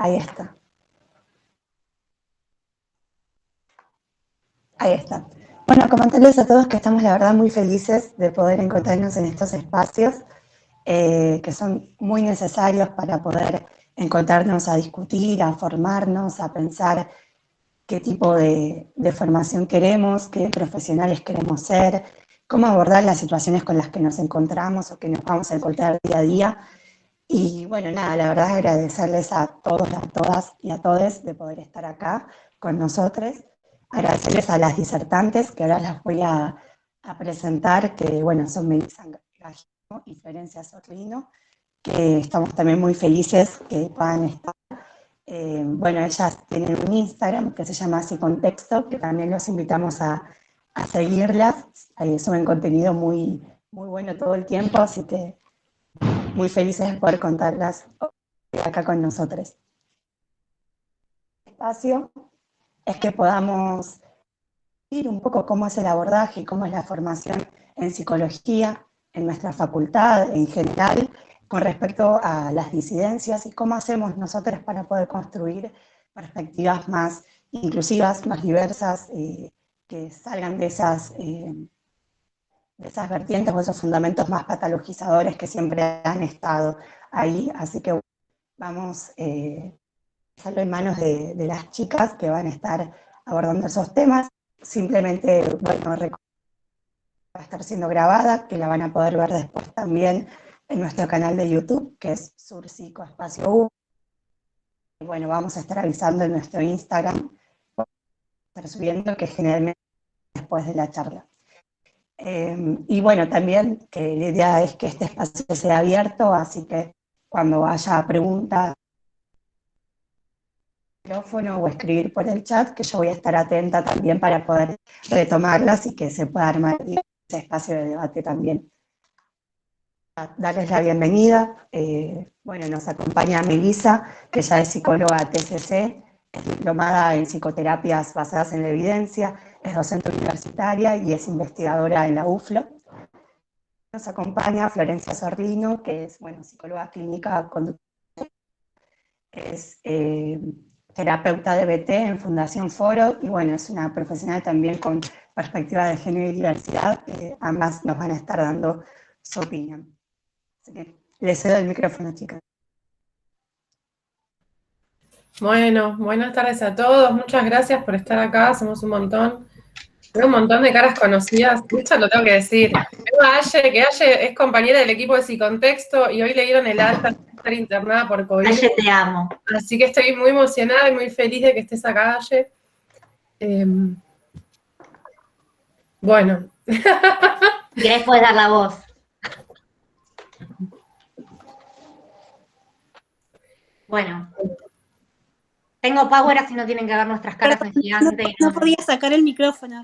Ahí está. Ahí está. Bueno, comentarles a todos que estamos la verdad muy felices de poder encontrarnos en estos espacios que son muy necesarios para poder encontrarnos a discutir, a formarnos, a pensar qué tipo de formación queremos, qué profesionales queremos ser, cómo abordar las situaciones con las que nos encontramos o que nos vamos a encontrar día a día. Y bueno, nada, la verdad agradecerles a todos, a todas y a todes de poder estar acá con nosotros. Agradecerles a las disertantes, que ahora las voy a presentar, que bueno, son Melissa Gallino y Florencia Sorrino, que estamos también muy felices que puedan estar. Bueno, ellas tienen un Instagram que se llama Así Contexto, que también los invitamos a seguirlas. Suben contenido muy, muy bueno todo el tiempo, así que muy felices de poder contarlas acá con nosotros. El espacio es que podamos ir un poco cómo es el abordaje y cómo es la formación en psicología, en nuestra facultad en general, con respecto a las disidencias y cómo hacemos nosotros para poder construir perspectivas más inclusivas, más diversas, que salgan de esas vertientes o esos fundamentos más patologizadores que siempre han estado ahí. Así que vamos a dejarlo en manos de las chicas que van a estar abordando esos temas. Simplemente, bueno, va a estar siendo grabada, que la van a poder ver después también en nuestro canal de YouTube, que es Surpsico Espacio U. Y bueno, vamos a estar avisando en nuestro Instagram, estar subiendo, que generalmente después de la charla. Y bueno, también que la idea es que este espacio sea abierto, así que cuando haya preguntas, micrófono o escribir por el chat, que yo voy a estar atenta también para poder retomarlas y que se pueda armar ese espacio de debate también. Darles la bienvenida. Bueno, nos acompaña Melissa, que ya es psicóloga TCC, es diplomada en psicoterapias basadas en la evidencia, es docente universitaria y es investigadora en la UFLO. Nos acompaña Florencia Sorrino, que es bueno, psicóloga clínica conductual, es terapeuta de BT en Fundación Foro y bueno, es una profesional también con perspectiva de género y diversidad. Ambas nos van a estar dando su opinión. Así que les cedo el micrófono, chicas. Bueno, buenas tardes a todos. Muchas gracias por estar acá. Somos un montón. Veo un montón de caras conocidas. Esto lo tengo que decir. Tengo a Aye, que Aye es compañera del equipo de Psicontexto y hoy le dieron el alta de estar internada por COVID. Aye, te amo. Así que estoy muy emocionada y muy feliz de que estés acá, Aye. Bueno. Si querés podés dar la voz. Bueno. Tengo power, así no tienen que ver nuestras caras en gigante. No podía sacar el micrófono.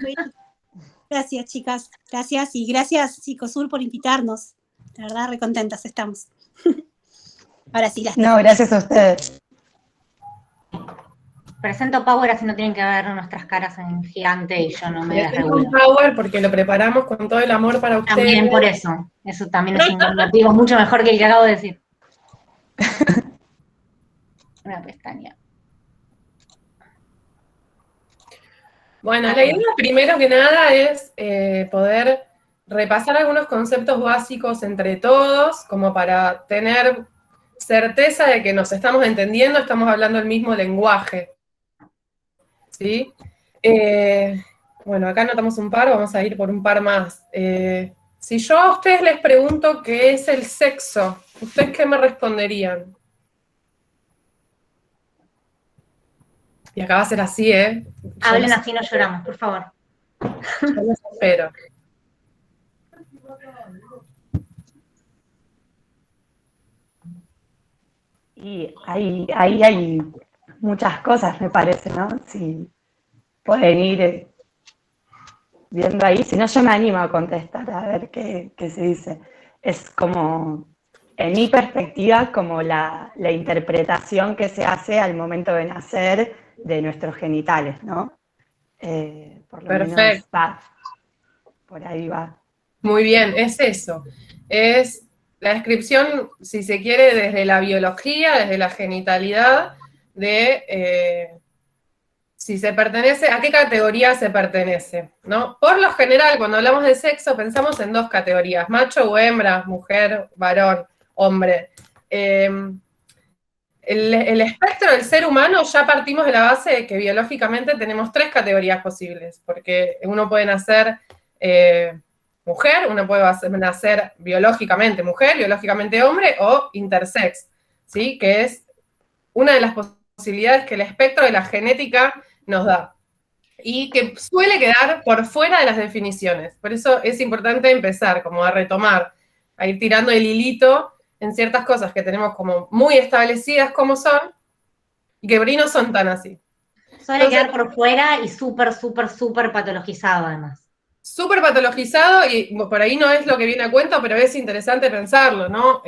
Gracias, chicas. Gracias y gracias, Psicosur, por invitarnos. La verdad, recontentas estamos. Ahora sí, las No, gracias a ustedes. Presento power, así no tienen que ver nuestras caras en gigante y yo no me desregulo. Power porque lo preparamos con todo el amor para ustedes. También por eso. Eso también es un motivo mucho mejor que el que acabo de decir. Una pestaña. Bueno, la idea primero que nada es poder repasar algunos conceptos básicos entre todos, como para tener certeza de que nos estamos entendiendo, estamos hablando el mismo lenguaje. ¿Sí? Bueno, acá anotamos un par, vamos a ir por un par más. Si yo a ustedes les pregunto qué es el sexo, ¿ustedes qué me responderían? Y acá va a ser así, ¿eh? Hablen así, no lloramos, por favor. Yo los espero. Y ahí hay muchas cosas, me parece, ¿no? Si pueden ir viendo ahí, si no yo me animo a contestar, a ver qué se dice. Es como, en mi perspectiva, como la interpretación que se hace al momento de nacer de nuestros genitales, ¿no? Por lo menos va, por ahí va. Muy bien, es eso. Es la descripción, si se quiere, desde la biología, desde la genitalidad, de si se pertenece, a qué categoría se pertenece, ¿no? Por lo general, cuando hablamos de sexo, pensamos en dos categorías, macho o hembra, mujer, varón, hombre. El espectro del ser humano ya partimos de la base de que biológicamente tenemos tres categorías posibles, porque uno puede nacer mujer, uno puede nacer biológicamente mujer, biológicamente hombre o intersex, ¿sí? Que es una de las posibilidades que el espectro de la genética nos da y que suele quedar por fuera de las definiciones. Por eso es importante empezar como a retomar, a ir tirando el hilito en ciertas cosas que tenemos como muy establecidas como son y que por ahí no son tan así. Suele quedar por fuera y súper, súper, súper patologizado además. Súper patologizado y por ahí no es lo que viene a cuento, pero es interesante pensarlo, ¿no?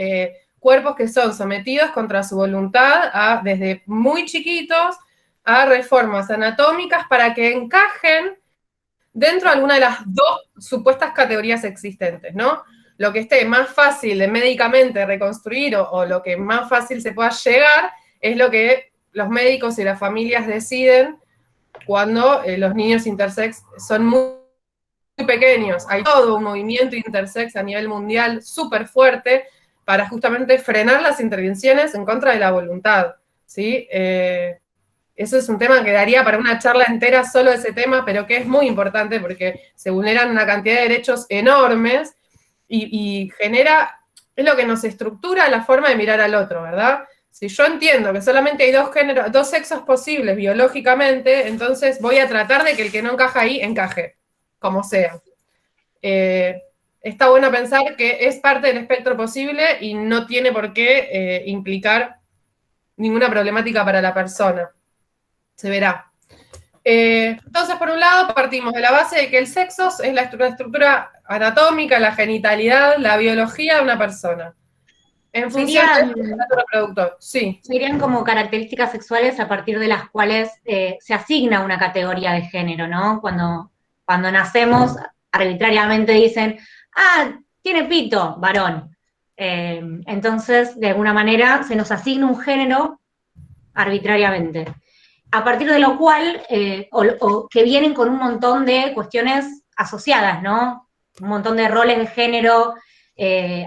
Cuerpos que son sometidos contra su voluntad desde muy chiquitos a reformas anatómicas para que encajen dentro de alguna de las dos supuestas categorías existentes, ¿no? Lo que esté más fácil de médicamente reconstruir o lo que más fácil se pueda llegar es lo que los médicos y las familias deciden cuando los niños intersex son muy pequeños. Hay todo un movimiento intersex a nivel mundial súper fuerte para justamente frenar las intervenciones en contra de la voluntad, ¿sí? Eso es un tema que daría para una charla entera solo de ese tema, pero que es muy importante porque se vulneran una cantidad de derechos enormes y genera, es lo que nos estructura la forma de mirar al otro, ¿verdad? Si yo entiendo que solamente hay dos sexos posibles biológicamente, entonces voy a tratar de que el que no encaja ahí, encaje, como sea. Está bueno pensar que es parte del espectro posible y no tiene por qué implicar ninguna problemática para la persona. Se verá. Entonces, por un lado, partimos de la base de que el sexo es la estructura anatómica, la genitalidad, la biología de una persona. En función del reproductor, sí. Serían como características sexuales a partir de las cuales se asigna una categoría de género, ¿no? Cuando nacemos, arbitrariamente dicen, tiene pito, varón. Entonces, de alguna manera, se nos asigna un género arbitrariamente. A partir de lo cual, o que vienen con un montón de cuestiones asociadas, ¿no? Un montón de roles de género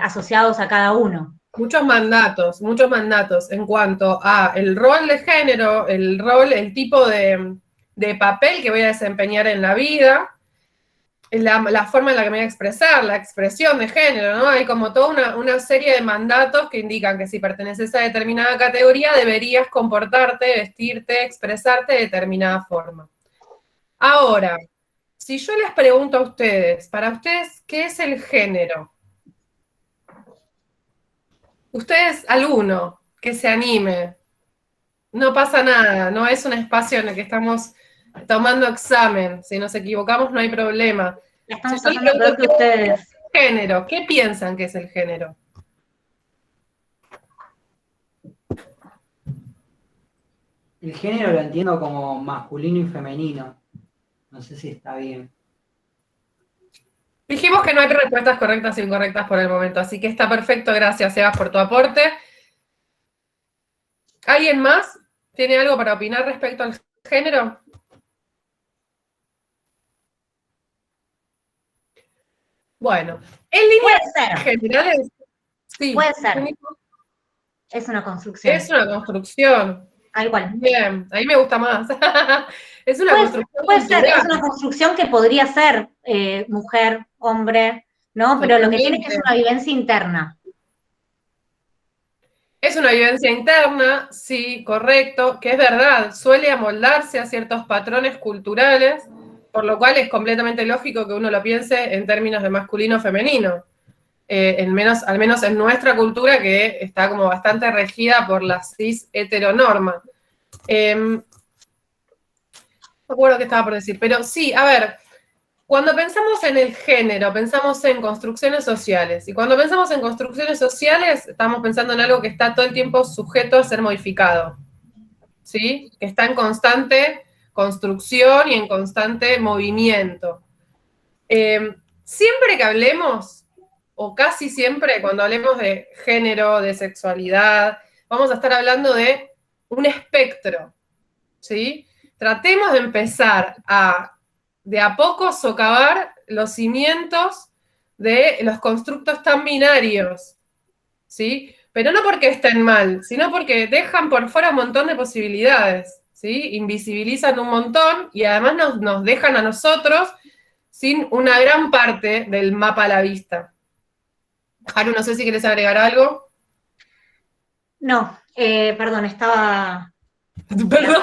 asociados a cada uno. Muchos mandatos en cuanto a el rol de género, el tipo de papel que voy a desempeñar en la vida, la forma en la que me voy a expresar, la expresión de género, ¿no? Hay como toda una serie de mandatos que indican que si perteneces a determinada categoría deberías comportarte, vestirte, expresarte de determinada forma. Ahora, si yo les pregunto a ustedes, para ustedes, ¿qué es el género? Ustedes, alguno que se anime, no pasa nada, no es un espacio en el que estamos tomando examen, si nos equivocamos no hay problema. La estamos Si yo les pasando peor que pregunto, ustedes. género, ¿qué piensan que es el género? El género lo entiendo como masculino y femenino. No sé si está bien. Dijimos que no hay respuestas correctas e incorrectas por el momento, así que está perfecto, gracias Sebas por tu aporte. ¿Alguien más tiene algo para opinar respecto al género? Bueno, en líneas generales, sí. Puede ser. Es una construcción. Es una construcción. Tal cual. Bien, a mí me gusta más. Es una construcción. Puede ser, es una construcción que podría ser mujer, hombre, ¿no? Pero lo que tiene que es una vivencia interna. Es una vivencia interna, sí, correcto, que es verdad, suele amoldarse a ciertos patrones culturales, por lo cual es completamente lógico que uno lo piense en términos de masculino o femenino. Al menos en nuestra cultura, que está como bastante regida por la cis heteronorma. No recuerdo qué estaba por decir, pero sí, a ver, cuando pensamos en el género, pensamos en construcciones sociales, y cuando pensamos en construcciones sociales, estamos pensando en algo que está todo el tiempo sujeto a ser modificado, ¿sí? Que está en constante construcción y en constante movimiento. Siempre que hablemos, o casi siempre cuando hablemos de género, de sexualidad, vamos a estar hablando de un espectro, ¿sí? Tratemos de empezar de a poco, socavar los cimientos de los constructos tan binarios, ¿sí? Pero no porque estén mal, sino porque dejan por fuera un montón de posibilidades, ¿sí? Invisibilizan un montón y además nos dejan a nosotros sin una gran parte del mapa a la vista. Haru, no sé si quieres agregar algo. No, perdón, estaba Perdón.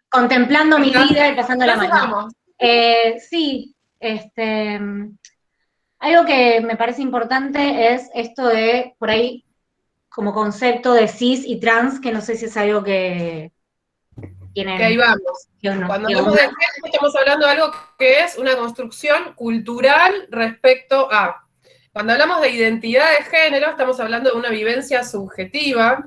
contemplando mi vida y pasando la mano. Vamos. Sí, algo que me parece importante es esto de, por ahí, como concepto de cis y trans, que no sé si es algo que tienen. Que ahí vamos. Cuando hablamos de género, estamos hablando de algo que es una construcción cultural respecto a. Cuando hablamos de identidad de género, estamos hablando de una vivencia subjetiva,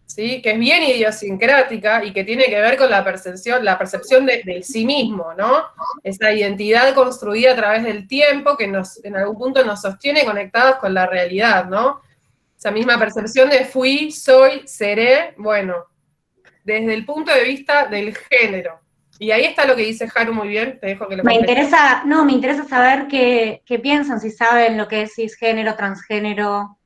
¿sí? Que es bien idiosincrática y que tiene que ver con la percepción del sí mismo, ¿no? Esa identidad construida a través del tiempo que en algún punto nos sostiene conectados con la realidad, ¿no? Esa misma percepción de fui, soy, seré, bueno, desde el punto de vista del género. Y ahí está lo que dice Haru muy bien, te dejo que lo comentes. Me interesa saber qué piensan, si saben lo que es cisgénero, transgénero.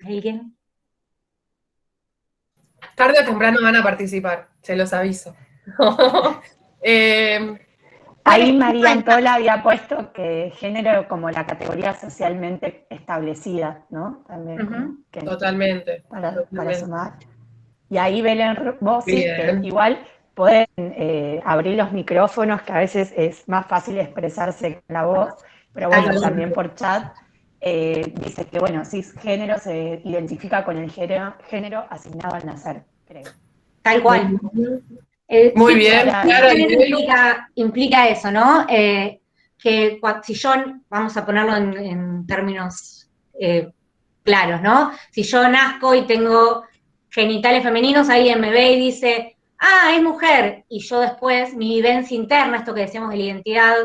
¿Alguien? Tarde o temprano van a participar, se los aviso. Ahí María Antola había puesto que género como la categoría socialmente establecida, ¿no? También. Totalmente. Para sumar. Y ahí Belén Bossi, que Bien. igual pueden abrir los micrófonos, que a veces es más fácil expresarse con la voz, pero bueno, también por chat, dice que, bueno, cisgénero se identifica con el género asignado al nacer, creo. Tal cual. Muy sí, bien. Implica eso, ¿no? Que si yo, vamos a ponerlo en términos claros, ¿no? Si yo nazco y tengo genitales femeninos, alguien me ve y dice, ah, es mujer, y yo después, mi vivencia interna, esto que decíamos de la identidad,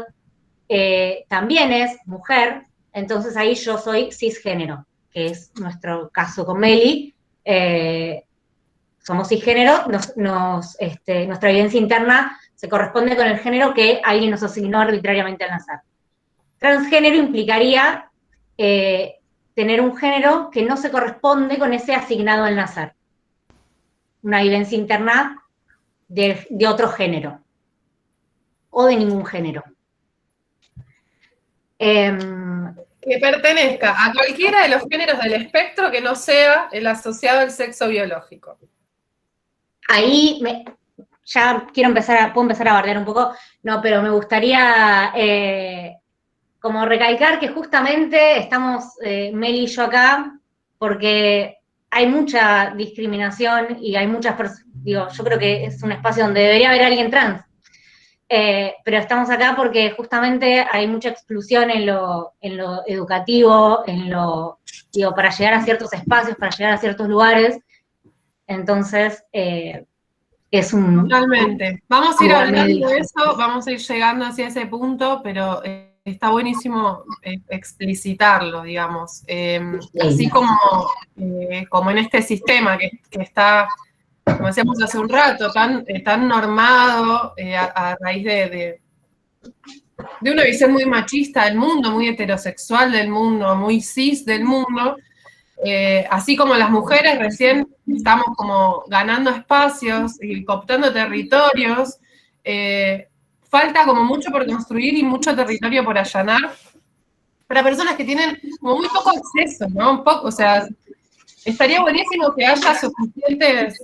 también es mujer, entonces ahí yo soy cisgénero, que es nuestro caso con Meli. Somos cisgénero, nuestra vivencia interna se corresponde con el género que alguien nos asignó arbitrariamente al nacer. Transgénero implicaría tener un género que no se corresponde con ese asignado al nacer. Una vivencia interna de otro género. O de ningún género. Que pertenezca a cualquiera de los géneros del espectro que no sea el asociado al sexo biológico. Ahí ya puedo empezar a bardear un poco, no, pero me gustaría como recalcar que justamente estamos Meli y yo acá porque hay mucha discriminación y hay muchas personas, yo creo que es un espacio donde debería haber alguien trans, pero estamos acá porque justamente hay mucha exclusión en lo educativo, para llegar a ciertos espacios, para llegar a ciertos lugares, entonces es un... Totalmente. Vamos a ir hablando de eso, vamos a ir llegando hacia ese punto, pero está buenísimo explicitarlo, digamos. Así como en este sistema que está, como decíamos hace un rato, tan normado a raíz de una visión muy machista del mundo, muy heterosexual del mundo, muy cis del mundo. Así como las mujeres recién estamos como ganando espacios y cooptando territorios, falta como mucho por construir y mucho territorio por allanar para personas que tienen como muy poco acceso, ¿no? Un poco, o sea, estaría buenísimo que haya suficientes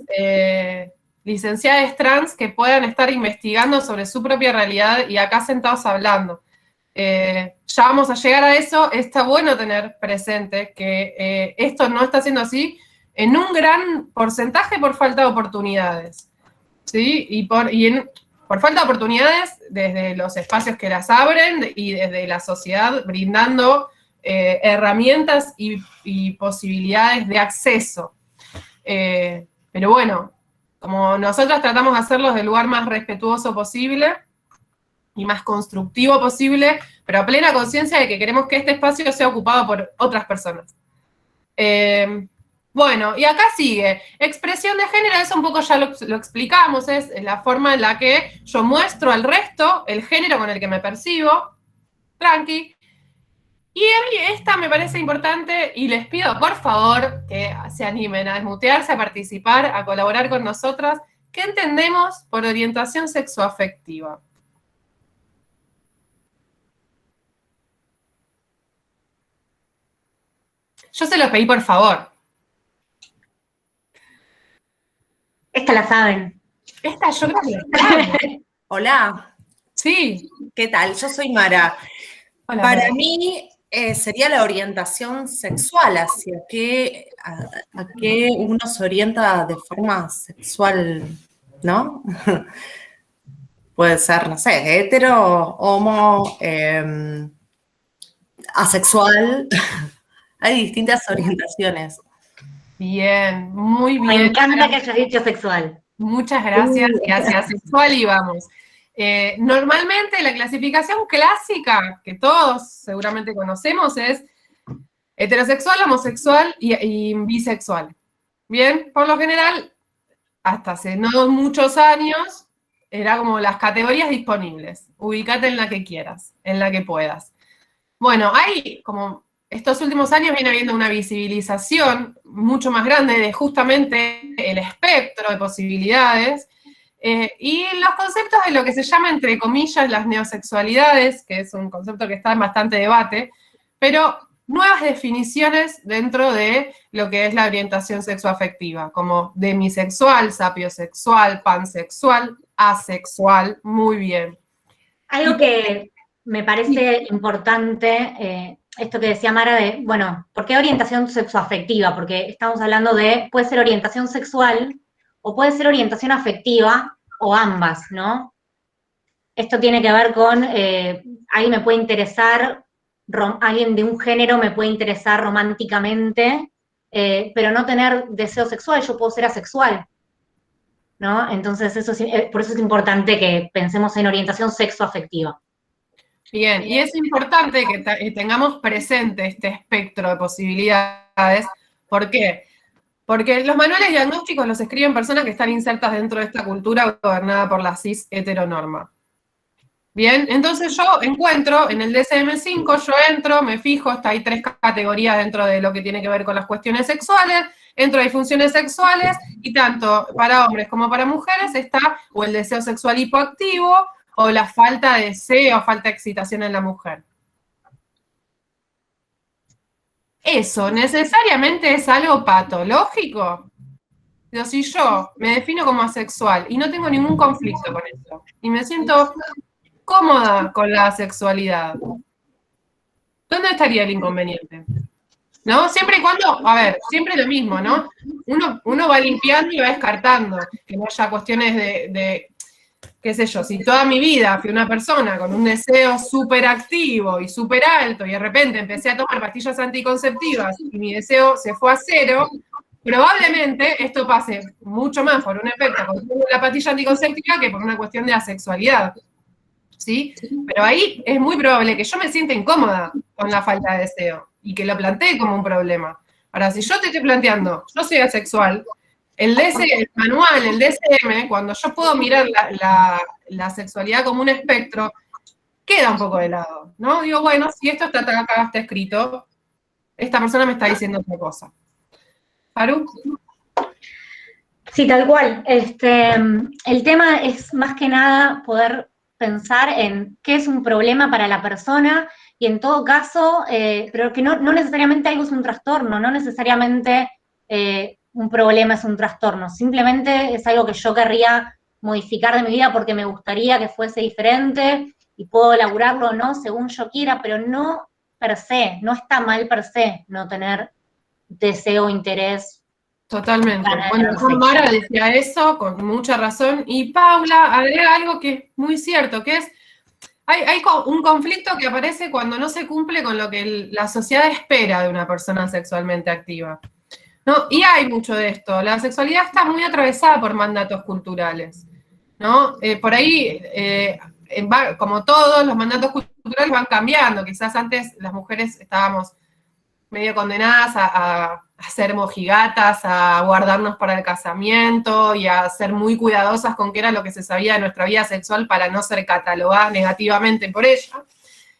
licenciadas trans que puedan estar investigando sobre su propia realidad y acá sentados hablando. Ya vamos a llegar a eso. Está bueno tener presente que esto no está siendo así en un gran porcentaje por falta de oportunidades, ¿sí? Y por falta de oportunidades desde los espacios que las abren y desde la sociedad brindando herramientas y posibilidades de acceso. Pero bueno, como nosotros tratamos de hacerlo del lugar más respetuoso posible, y más constructivo posible, pero a plena conciencia de que queremos que este espacio sea ocupado por otras personas. Bueno, y acá sigue. Expresión de género, eso un poco ya lo explicamos, es la forma en la que yo muestro al resto el género con el que me percibo. Tranqui. Y a mí esta me parece importante y les pido por favor que se animen a desmutearse, a participar, a colaborar con nosotras. ¿Qué entendemos por orientación sexoafectiva? Yo se los pedí por favor. Esta la saben. Esta yo creo que la saben. Hola, Sí. ¿qué tal? Yo soy Mara. Hola, Para Mara. mí sería la orientación sexual, hacia a qué uno se orienta de forma sexual, ¿no? Puede ser, no sé, hetero, homo, asexual. Hay distintas orientaciones. Bien, muy Me bien. encanta que hayas dicho sexual. Muchas gracias. Y hacia sexual y vamos. Normalmente la clasificación clásica que todos seguramente conocemos es heterosexual, homosexual y bisexual. Bien, por lo general, hasta hace no muchos años, era como las categorías disponibles. Ubícate en la que quieras, en la que puedas. Bueno, hay como estos últimos años viene habiendo una visibilización mucho más grande de justamente el espectro de posibilidades y los conceptos de lo que se llama, entre comillas, las neosexualidades, que es un concepto que está en bastante debate, pero nuevas definiciones dentro de lo que es la orientación sexoafectiva, como demisexual, sapiosexual, pansexual, asexual, muy bien. Algo que me parece importante, esto que decía Mara de, bueno, ¿por qué orientación sexoafectiva? Porque estamos hablando de, puede ser orientación sexual o puede ser orientación afectiva o ambas, ¿no? Esto tiene que ver con, alguien me puede interesar, alguien de un género me puede interesar románticamente, pero no tener deseo sexual, yo puedo ser asexual, ¿no? Entonces, por eso es importante que pensemos en orientación sexoafectiva. Bien, y es importante que tengamos presente este espectro de posibilidades. ¿Por qué? Porque los manuales diagnósticos los escriben personas que están insertas dentro de esta cultura gobernada por la cis heteronorma. Bien, entonces yo encuentro en el DSM-5, yo entro, me fijo, hay 3 categorías dentro de lo que tiene que ver con las cuestiones sexuales, dentro de disfunciones sexuales, y tanto para hombres como para mujeres está o el deseo sexual hipoactivo, o la falta de deseo, falta de excitación en la mujer. ¿Eso necesariamente es algo patológico? Pero si yo me defino como asexual y no tengo ningún conflicto con eso, y me siento cómoda con la sexualidad, ¿dónde estaría el inconveniente? ¿No? Siempre y cuando, a ver, siempre lo mismo, ¿no? Uno va limpiando y va descartando, que no haya cuestiones de qué sé yo, si toda mi vida fui una persona con un deseo súper activo y súper alto y de repente empecé a tomar pastillas anticonceptivas y mi deseo se fue a 0, probablemente esto pase mucho más por un efecto de la pastilla anticonceptiva que por una cuestión de asexualidad. ¿Sí? Pero ahí es muy probable que yo me sienta incómoda con la falta de deseo y que lo plantee como un problema. Ahora, si yo te estoy planteando, yo soy asexual, el manual, el DSM, cuando yo puedo mirar la sexualidad como un espectro, queda un poco de lado, ¿no? Digo, bueno, si esto acá está escrito, esta persona me está diciendo otra cosa. ¿Haru? Sí, tal cual. El tema es más que nada poder pensar en qué es un problema para la persona y en todo caso, pero que no necesariamente algo es un trastorno, no necesariamente un problema es un trastorno, simplemente es algo que yo querría modificar de mi vida porque me gustaría que fuese diferente y puedo elaborarlo o no según yo quiera, pero no per se, no está mal per se no tener deseo o interés. Totalmente. Bueno, Mara decía eso con mucha razón y Paula agrega algo que es muy cierto, que es, hay un conflicto que aparece cuando no se cumple con lo que la sociedad espera de una persona sexualmente activa. ¿No? Y hay mucho de esto. La sexualidad está muy atravesada por mandatos culturales, ¿no? Por ahí como todos, los mandatos culturales van cambiando. Quizás antes las mujeres estábamos medio condenadas a ser mojigatas, a guardarnos para el casamiento y a ser muy cuidadosas con qué era lo que se sabía de nuestra vida sexual para no ser catalogadas negativamente por ella.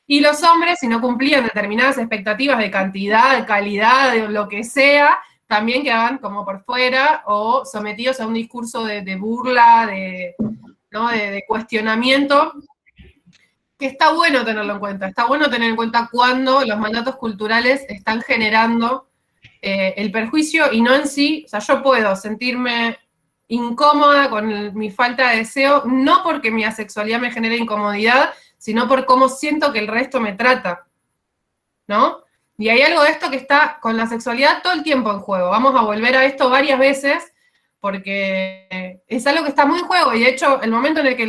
Y los hombres, si no cumplían determinadas expectativas de cantidad, de calidad, de lo que sea, también quedaban como por fuera o sometidos a un discurso de burla, ¿no? de cuestionamiento, que está bueno tenerlo en cuenta. Está bueno tener en cuenta cuando los mandatos culturales están generando el perjuicio y no en sí. O sea, yo puedo sentirme incómoda con mi falta de deseo, no porque mi asexualidad me genere incomodidad, sino por cómo siento que el resto me trata, ¿no? Y hay algo de esto que está con la sexualidad todo el tiempo en juego. Vamos a volver a esto varias veces, porque es algo que está muy en juego, y de hecho, el momento en el que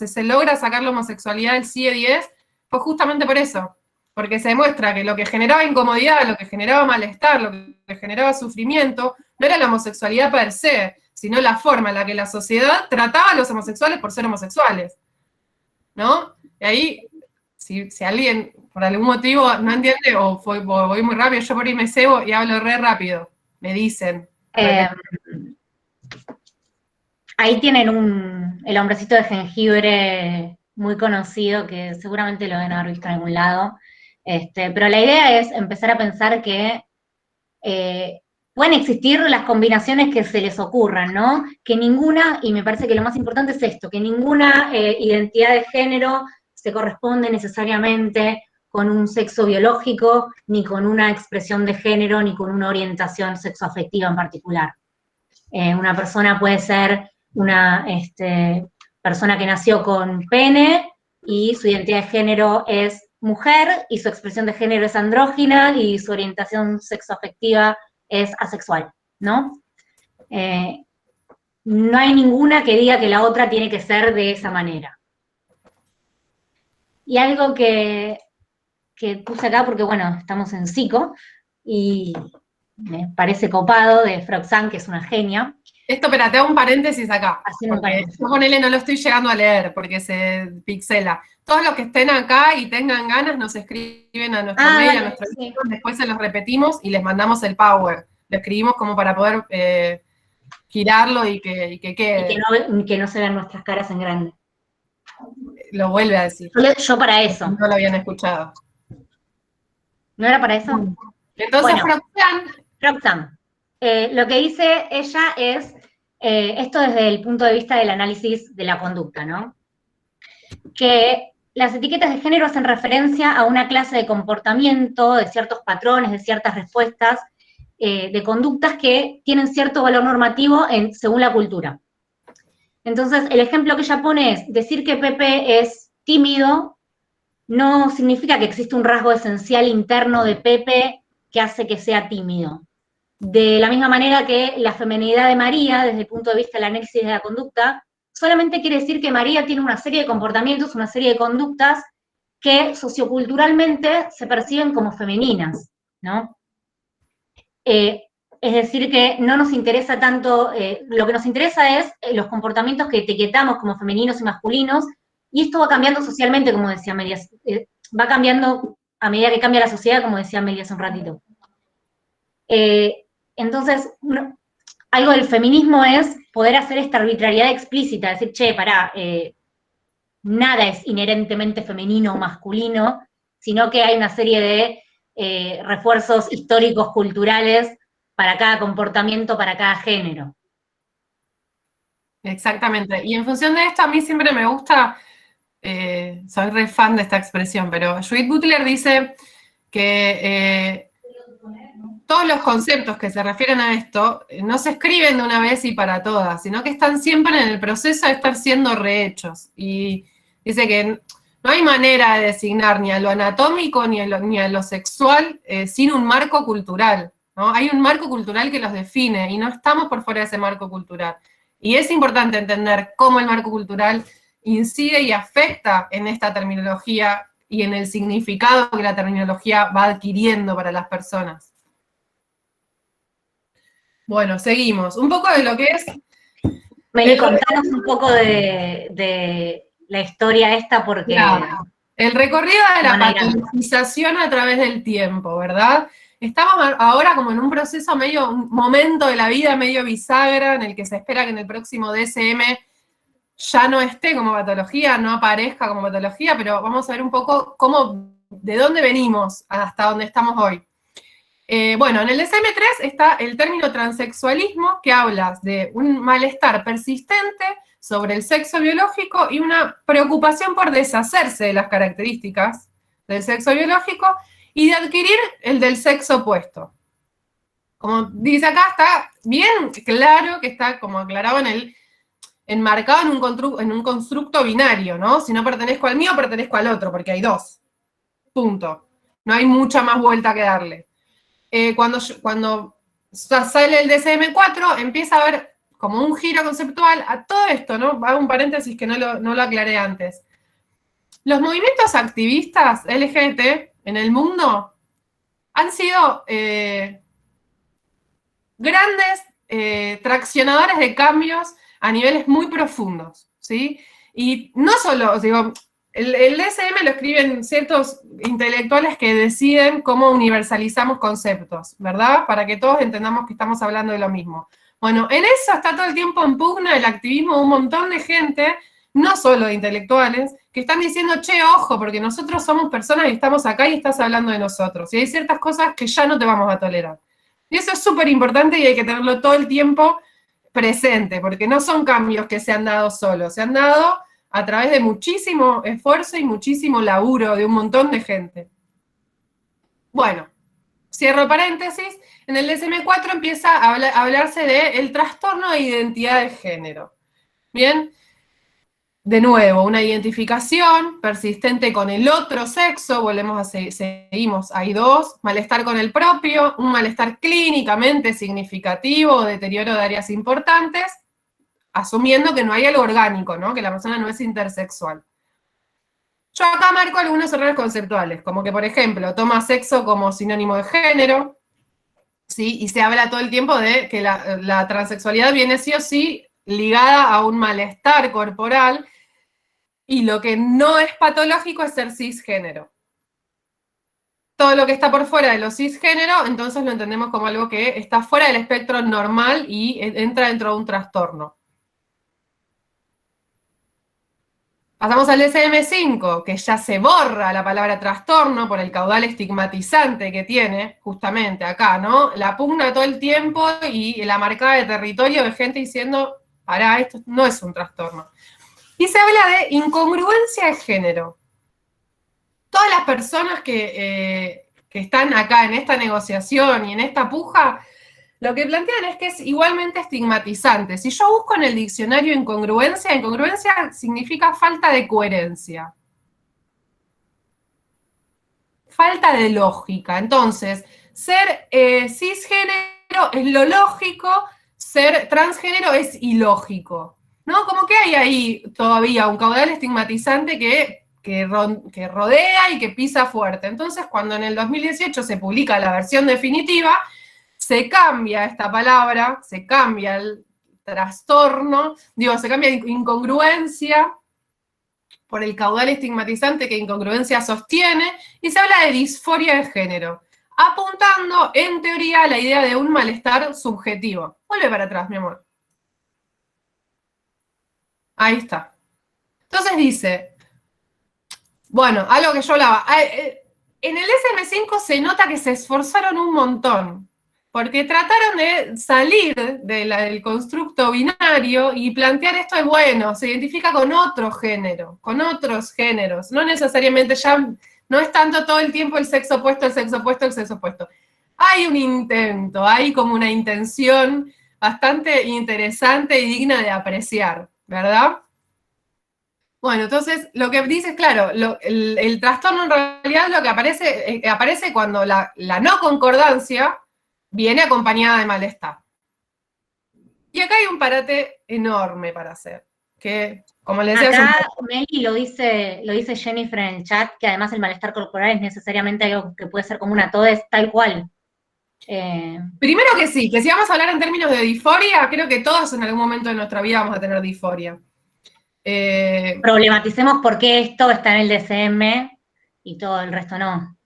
se logra sacar la homosexualidad del CIE 10, fue justamente por eso, porque se demuestra que lo que generaba incomodidad, lo que generaba malestar, lo que generaba sufrimiento, no era la homosexualidad per se, sino la forma en la que la sociedad trataba a los homosexuales por ser homosexuales, ¿no? Y ahí, si alguien por algún motivo no entiende o voy muy rápido, yo por ahí me cebo y hablo re rápido, me dicen. Ahí tienen el hombrecito de jengibre muy conocido, que seguramente lo deben haber visto en algún lado. Pero la idea es empezar a pensar que pueden existir las combinaciones que se les ocurran, ¿no? Que ninguna, y me parece que lo más importante es esto, que ninguna identidad de género se corresponde necesariamente con un sexo biológico, ni con una expresión de género, ni con una orientación sexoafectiva en particular. Una persona puede ser una persona que nació con pene y su identidad de género es mujer y su expresión de género es andrógina y su orientación sexoafectiva es asexual, ¿no? No hay ninguna que diga que la otra tiene que ser de esa manera. Y algo que puse acá porque, bueno, estamos en psico y me parece copado, de Froxan, que es una genia. Esto, espérate, hago un paréntesis acá. Haciendo un paréntesis. Yo con él no lo estoy llegando a leer porque se pixela. Todos los que estén acá y tengan ganas nos escriben a nuestro mail, a nuestro sí. después se los repetimos y les mandamos el power. Lo escribimos como para poder girarlo y que quede. Y que no se vean nuestras caras en grande. Lo vuelve a decir. Yo para eso. No lo habían escuchado. ¿No era para eso? Entonces, bueno, Froxan. Lo que dice ella es, esto desde el punto de vista del análisis de la conducta, ¿no? Que las etiquetas de género hacen referencia a una clase de comportamiento, de ciertos patrones, de ciertas respuestas, de conductas que tienen cierto valor normativo según la cultura. Entonces, el ejemplo que ella pone es, decir que Pepe es tímido no significa que existe un rasgo esencial interno de Pepe que hace que sea tímido. De la misma manera que la feminidad de María, desde el punto de vista del análisis de la conducta, solamente quiere decir que María tiene una serie de comportamientos, una serie de conductas que socioculturalmente se perciben como femeninas, ¿no? Es decir, que no nos interesa tanto, lo que nos interesa es los comportamientos que etiquetamos como femeninos y masculinos, y esto va cambiando socialmente, como decía Amelia, va cambiando a medida que cambia la sociedad, como decía Amelia hace un ratito. Entonces, algo del feminismo es poder hacer esta arbitrariedad explícita, decir, che, pará, nada es inherentemente femenino o masculino, sino que hay una serie de refuerzos históricos, culturales, para cada comportamiento, para cada género. Exactamente. Y en función de esto, a mí siempre me gusta, soy re fan de esta expresión, pero Judith Butler dice que todos los conceptos que se refieren a esto no se escriben de una vez y para todas, sino que están siempre en el proceso de estar siendo rehechos. Y dice que no hay manera de designar ni a lo anatómico ni a lo sexual sin un marco cultural, ¿no? Hay un marco cultural que los define y no estamos por fuera de ese marco cultural. Y es importante entender cómo el marco cultural incide y afecta en esta terminología y en el significado que la terminología va adquiriendo para las personas. Bueno, seguimos. Un poco de lo que es... Meli, contanos un poco de la historia esta porque... Claro. El recorrido de la patologización a través del tiempo, ¿verdad? Estamos ahora como en un proceso medio, un momento de la vida medio bisagra en el que se espera que en el próximo DSM ya no esté como patología, no aparezca como patología, pero vamos a ver un poco de dónde venimos hasta dónde estamos hoy. Bueno, en el DSM-3 está el término transexualismo, que habla de un malestar persistente sobre el sexo biológico y una preocupación por deshacerse de las características del sexo biológico y de adquirir el del sexo opuesto. Como dice acá, está bien claro que está como aclarado enmarcado en un constructo binario, ¿no? Si no pertenezco al mío, pertenezco al otro, porque hay dos. Punto. No hay mucha más vuelta que darle. Cuando sale el DSM-4, empieza a haber como un giro conceptual a todo esto, ¿no? Hago un paréntesis que no lo aclaré antes. Los movimientos activistas LGBT en el mundo han sido grandes traccionadores de cambios a niveles muy profundos, ¿sí? Y no solo, digo, el DSM lo escriben ciertos intelectuales que deciden cómo universalizamos conceptos, ¿verdad? Para que todos entendamos que estamos hablando de lo mismo. Bueno, en eso está todo el tiempo en pugna el activismo de un montón de gente, no solo de intelectuales, que están diciendo, che, ojo, porque nosotros somos personas y estamos acá y estás hablando de nosotros. Y hay ciertas cosas que ya no te vamos a tolerar. Y eso es súper importante y hay que tenerlo todo el tiempo presente, porque no son cambios que se han dado solos, se han dado a través de muchísimo esfuerzo y muchísimo laburo de un montón de gente. Bueno, cierro paréntesis, en el DSM-4 empieza a hablarse del trastorno de identidad de género. Bien, de nuevo, una identificación persistente con el otro sexo, seguimos, hay dos, malestar con el propio, un malestar clínicamente significativo, deterioro de áreas importantes, asumiendo que no hay algo orgánico, ¿no? Que la persona no es intersexual. Yo acá marco algunos errores conceptuales, como que, por ejemplo, toma sexo como sinónimo de género, ¿sí? Y se habla todo el tiempo de que la transexualidad viene sí o sí ligada a un malestar corporal, y lo que no es patológico es ser cisgénero. Todo lo que está por fuera de lo cisgénero, entonces lo entendemos como algo que está fuera del espectro normal y entra dentro de un trastorno. Pasamos al DSM-5, que ya se borra la palabra trastorno por el caudal estigmatizante que tiene, justamente acá, ¿no? La pugna todo el tiempo y la marcada de territorio de gente diciendo, pará, esto no es un trastorno. Y se habla de incongruencia de género. Todas las personas que están acá en esta negociación y en esta puja, lo que plantean es que es igualmente estigmatizante. Si yo busco en el diccionario incongruencia, incongruencia significa falta de coherencia. Falta de lógica. Entonces, ser cisgénero es lo lógico, ser transgénero es ilógico. ¿No? Como que hay ahí todavía un caudal estigmatizante que rodea y que pisa fuerte. Entonces, cuando en el 2018 se publica la versión definitiva, se cambia esta palabra, se cambia el trastorno, se cambia incongruencia por el caudal estigmatizante que incongruencia sostiene, y se habla de disforia de género, apuntando, en teoría, a la idea de un malestar subjetivo. Vuelve para atrás, mi amor. Ahí está. Entonces dice, bueno, algo que yo hablaba, en el DSM-5 se nota que se esforzaron un montón, porque trataron de salir del constructo binario y plantear esto de, bueno, se identifica con otro género, con otros géneros, no necesariamente ya, no es tanto todo el tiempo el sexo opuesto, el sexo opuesto, el sexo opuesto. Hay un intento, hay como una intención bastante interesante y digna de apreciar, ¿verdad? Bueno, entonces, lo que dice es, claro, el trastorno en realidad lo que aparece cuando la no concordancia viene acompañada de malestar. Y acá hay un parate enorme para hacer, que, como les decía... Acá, Meli, lo dice Jennifer en el chat, que además el malestar corporal es necesariamente algo que puede ser común a todos, tal cual. Primero que sí, que si vamos a hablar en términos de disforia, creo que todos en algún momento de nuestra vida vamos a tener disforia. Problematicemos por qué esto está en el DSM y todo el resto no.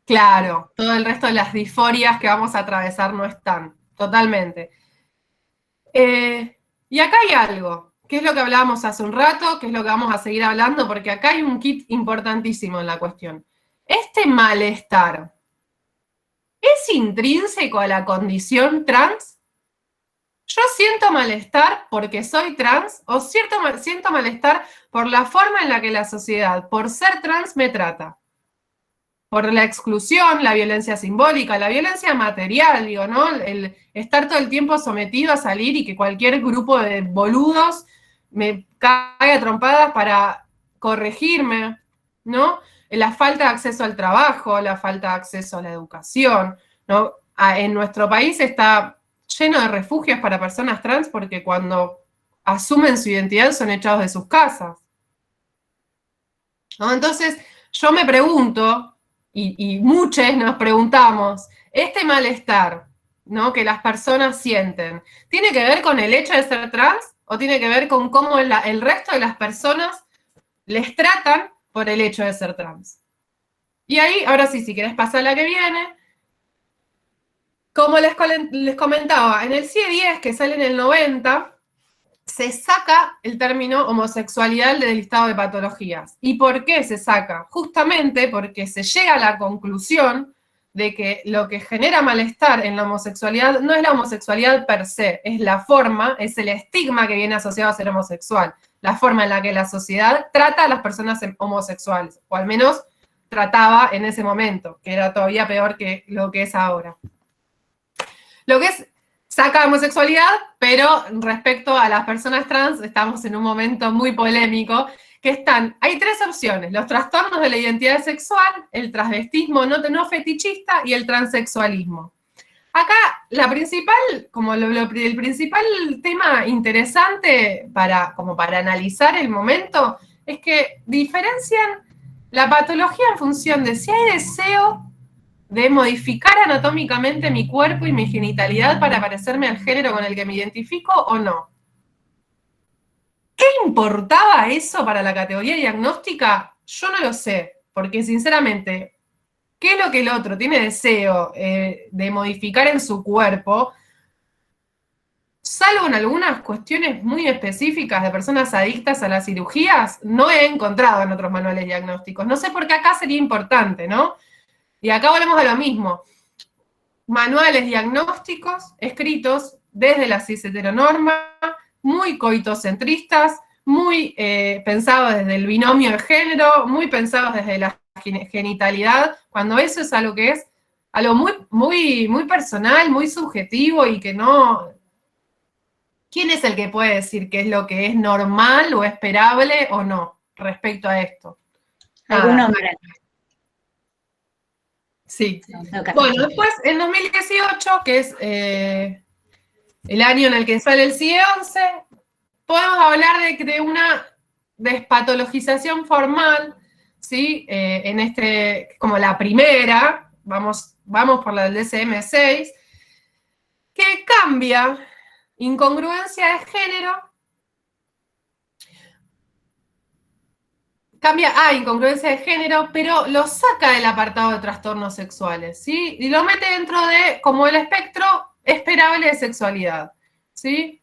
Claro, todo el resto de las disforias que vamos a atravesar no están, totalmente. Y acá hay algo, que es lo que hablábamos hace un rato, que es lo que vamos a seguir hablando, porque acá hay un kit importantísimo en la cuestión. Este malestar, ¿es intrínseco a la condición trans? ¿Yo siento malestar porque soy trans o siento malestar por la forma en la que la sociedad, por ser trans, me trata? Por la exclusión, la violencia simbólica, la violencia material, digo, ¿no? El estar todo el tiempo sometido a salir y que cualquier grupo de boludos me caiga a trompadas para corregirme, ¿no? La falta de acceso al trabajo, la falta de acceso a la educación, ¿no? En nuestro país está lleno de refugios para personas trans porque cuando asumen su identidad son echados de sus casas, ¿no? Entonces, yo me pregunto, y muchos nos preguntamos, este malestar, ¿no?, que las personas sienten, ¿tiene que ver con el hecho de ser trans o tiene que ver con cómo el resto de las personas les tratan por el hecho de ser trans? Y ahí, ahora sí, si querés pasar a la que viene, como les comentaba, en el CIE 10, que sale en el 90, se saca el término homosexualidad del listado de patologías. ¿Y por qué se saca? Justamente porque se llega a la conclusión de que lo que genera malestar en la homosexualidad no es la homosexualidad per se, es la forma, es el estigma que viene asociado a ser homosexual, la forma en la que la sociedad trata a las personas homosexuales, o al menos trataba en ese momento, que era todavía peor que lo que es ahora. Lo que es saca la homosexualidad, pero respecto a las personas trans estamos en un momento muy polémico, que hay tres opciones: los trastornos de la identidad sexual, el transvestismo no fetichista y el transexualismo. Acá la principal, el principal tema interesante como para analizar el momento es que diferencian la patología en función de si hay deseo de modificar anatómicamente mi cuerpo y mi genitalidad para parecerme al género con el que me identifico o no. ¿Qué importaba eso para la categoría diagnóstica? Yo no lo sé, porque sinceramente, ¿qué es lo que el otro tiene deseo de modificar en su cuerpo? Salvo en algunas cuestiones muy específicas de personas adictas a las cirugías, no he encontrado en otros manuales diagnósticos. No sé por qué acá sería importante, ¿no? Y acá volvemos a lo mismo. Manuales diagnósticos escritos desde la cis-heteronorma, muy coitocentristas, muy pensados desde el binomio de género, muy pensados desde la genitalidad, cuando eso es algo que es algo muy personal, muy subjetivo y que no... ¿Quién es el que puede decir qué es lo que es normal o esperable o no respecto a esto? ¿Algún nombre? Sí. Bueno, después, en 2018, que es el año en el que sale el CIE 11, podemos hablar de una despatologización formal, ¿sí? Como la primera, vamos por la del DSM-6, que cambia incongruencia de género, incongruencia de género, pero lo saca del apartado de trastornos sexuales, ¿sí? Y lo mete dentro de como el espectro esperable de sexualidad, ¿sí?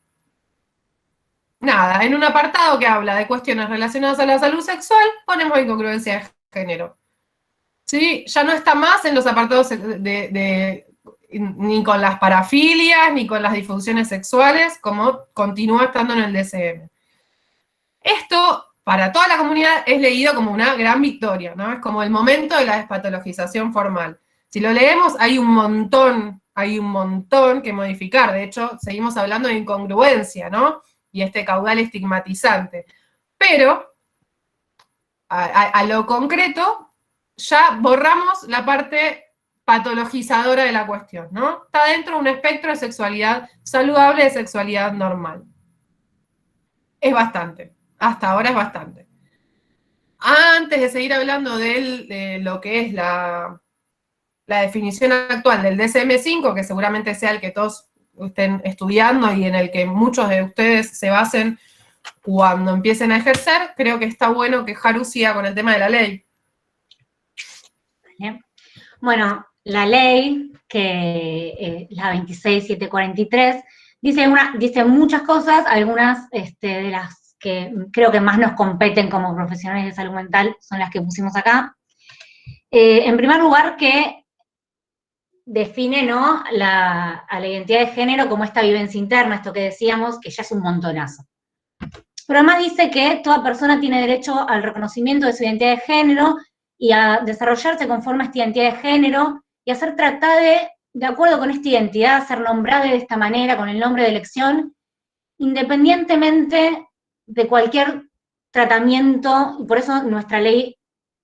Nada, en un apartado que habla de cuestiones relacionadas a la salud sexual, ponemos incongruencia de género, ¿sí? Ya no está más en los apartados ni con las parafilias, ni con las disfunciones sexuales, como continúa estando en el DSM. Esto, para toda la comunidad, es leído como una gran victoria, ¿no? Es como el momento de la despatologización formal. Si lo leemos, hay un montón que modificar. De hecho, seguimos hablando de incongruencia, ¿no? Y este caudal estigmatizante. Pero, a lo concreto, ya borramos la parte patologizadora de la cuestión, ¿no? Está dentro de un espectro de sexualidad saludable, de sexualidad normal. Es bastante. Hasta ahora es bastante. Antes de seguir hablando de lo que es la definición actual del DSM-5, que seguramente sea el que todos estén estudiando y en el que muchos de ustedes se basen cuando empiecen a ejercer, creo que está bueno que Haru siga con el tema de la ley. ¿Vale? Bueno, la ley, que la 26743, dice muchas cosas, algunas de las que creo que más nos competen como profesionales de salud mental son las que pusimos acá. En primer lugar, que define, ¿no?, a la identidad de género como esta vivencia interna, esto que decíamos, que ya es un montonazo. Pero además dice que toda persona tiene derecho al reconocimiento de su identidad de género y a desarrollarse conforme a esta identidad de género y a ser tratada de acuerdo con esta identidad, a ser nombrada de esta manera, con el nombre de elección, independientemente de cualquier tratamiento, y por eso nuestra ley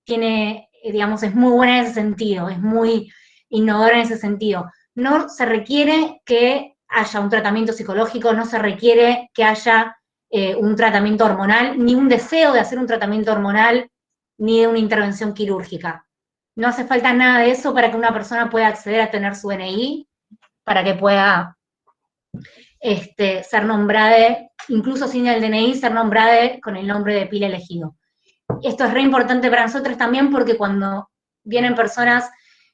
tiene, digamos, es muy buena en ese sentido, es muy innovadora en ese sentido. No se requiere que haya un tratamiento psicológico, no se requiere que haya un tratamiento hormonal, ni un deseo de hacer un tratamiento hormonal, ni de una intervención quirúrgica. No hace falta nada de eso para que una persona pueda acceder a tener su DNI, para que pueda ser nombrada, incluso sin el DNI, ser nombrada con el nombre de pila elegido. Esto es re importante para nosotros también porque cuando vienen personas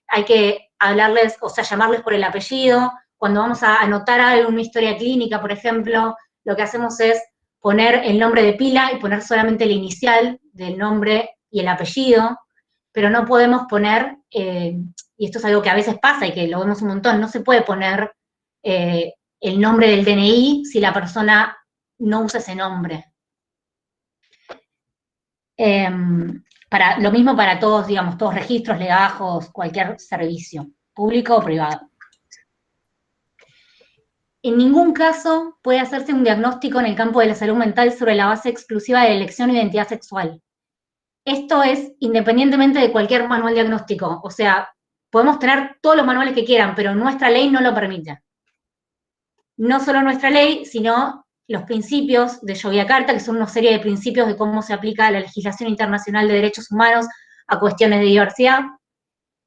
hay que hablarles, o sea, llamarles por el apellido. Cuando vamos a anotar algo, una historia clínica, por ejemplo, lo que hacemos es poner el nombre de pila y poner solamente el inicial del nombre y el apellido, pero no podemos poner, y esto es algo que a veces pasa y que lo vemos un montón, no se puede poner el nombre del DNI si la persona no usa ese nombre. Lo mismo para todos, digamos, todos registros, legajos, cualquier servicio, público o privado. En ningún caso puede hacerse un diagnóstico en el campo de la salud mental sobre la base exclusiva de la elección de identidad sexual. Esto es independientemente de cualquier manual diagnóstico. O sea, podemos tener todos los manuales que quieran, pero nuestra ley no lo permite. No solo nuestra ley, sino los principios de Yogyakarta, que son una serie de principios de cómo se aplica la legislación internacional de derechos humanos a cuestiones de diversidad.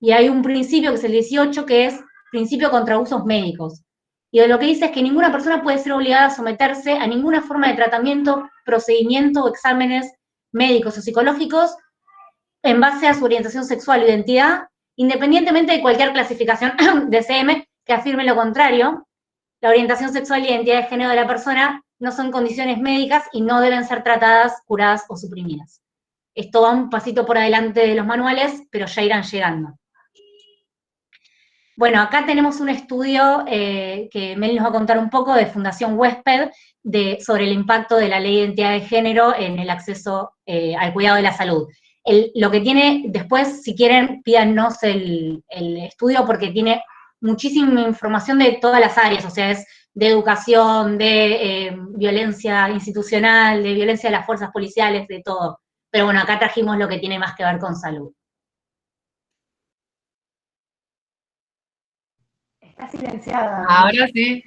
Y hay un principio, que es el 18, que es principio contra usos médicos. Y de lo que dice es que ninguna persona puede ser obligada a someterse a ninguna forma de tratamiento, procedimiento o exámenes médicos o psicológicos en base a su orientación sexual o identidad, independientemente de cualquier clasificación de CM que afirme lo contrario. La orientación sexual y identidad de género de la persona no son condiciones médicas y no deben ser tratadas, curadas o suprimidas. Esto va un pasito por adelante de los manuales, pero ya irán llegando. Bueno, acá tenemos un estudio que Mel nos va a contar un poco de Fundación Huésped sobre el impacto de la ley de identidad de género en el acceso al cuidado de la salud. Lo que tiene, después, si quieren, pídanos el estudio porque tiene muchísima información de todas las áreas, o sea, es de educación, de violencia institucional, de violencia de las fuerzas policiales, de todo. Pero bueno, acá trajimos lo que tiene más que ver con salud. Está silenciada. Ahora sí.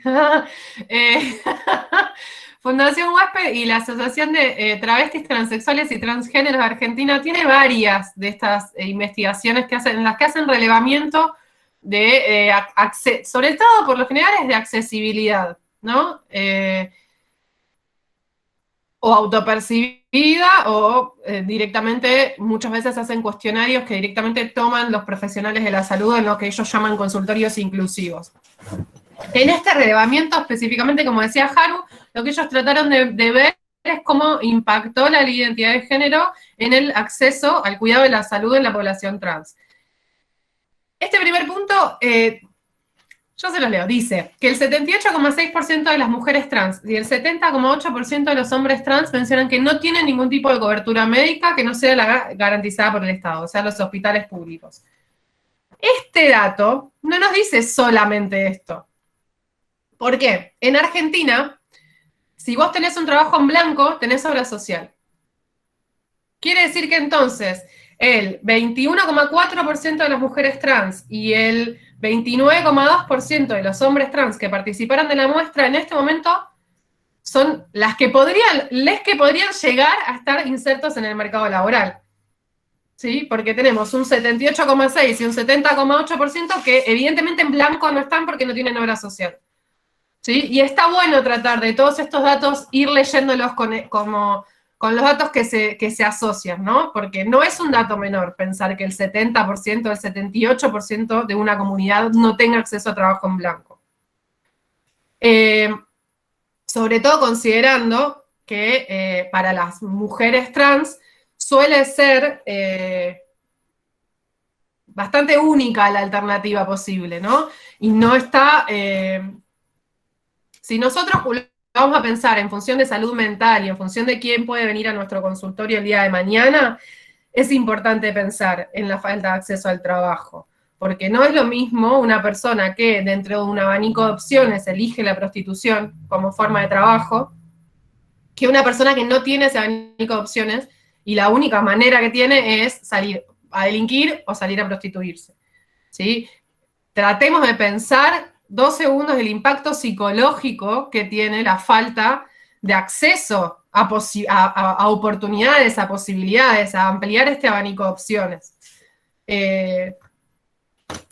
Fundación Huésped y la Asociación de Travestis, Transexuales y Transgéneros de Argentina tiene varias de estas investigaciones en las que hacen relevamiento de sobre todo, por lo general, es de accesibilidad, ¿no? O autopercibida o directamente, muchas veces hacen cuestionarios que directamente toman los profesionales de la salud en lo que ellos llaman consultorios inclusivos. En este relevamiento específicamente, como decía Haru, lo que ellos trataron de ver es cómo impactó la identidad de género en el acceso al cuidado de la salud en la población trans. Este primer punto, yo se los leo, dice que el 78,6% de las mujeres trans y el 70,8% de los hombres trans mencionan que no tienen ningún tipo de cobertura médica que no sea la garantizada por el Estado, o sea, los hospitales públicos. Este dato no nos dice solamente esto. ¿Por qué? En Argentina, si vos tenés un trabajo en blanco, tenés obra social. Quiere decir que entonces el 21,4% de las mujeres trans y el 29,2% de los hombres trans que participaron de la muestra en este momento son les que podrían llegar a estar insertos en el mercado laboral. ¿Sí? Porque tenemos un 78,6% y un 70,8% que evidentemente en blanco no están porque no tienen obra social. ¿sí? Y está bueno tratar de todos estos datos, ir leyéndolos con los datos que se asocian, ¿no? Porque no es un dato menor pensar que el 70%, el 78% de una comunidad no tenga acceso a trabajo en blanco. Sobre todo considerando que para las mujeres trans suele ser bastante única la alternativa posible, ¿no? Y no está... si nosotros vamos a pensar en función de salud mental y en función de quién puede venir a nuestro consultorio el día de mañana, es importante pensar en la falta de acceso al trabajo. Porque no es lo mismo una persona que dentro de un abanico de opciones elige la prostitución como forma de trabajo, que una persona que no tiene ese abanico de opciones y la única manera que tiene es salir a delinquir o salir a prostituirse. ¿Sí? Tratemos de pensar 2 segundos el impacto psicológico que tiene la falta de acceso a oportunidades, a posibilidades, a ampliar este abanico de opciones.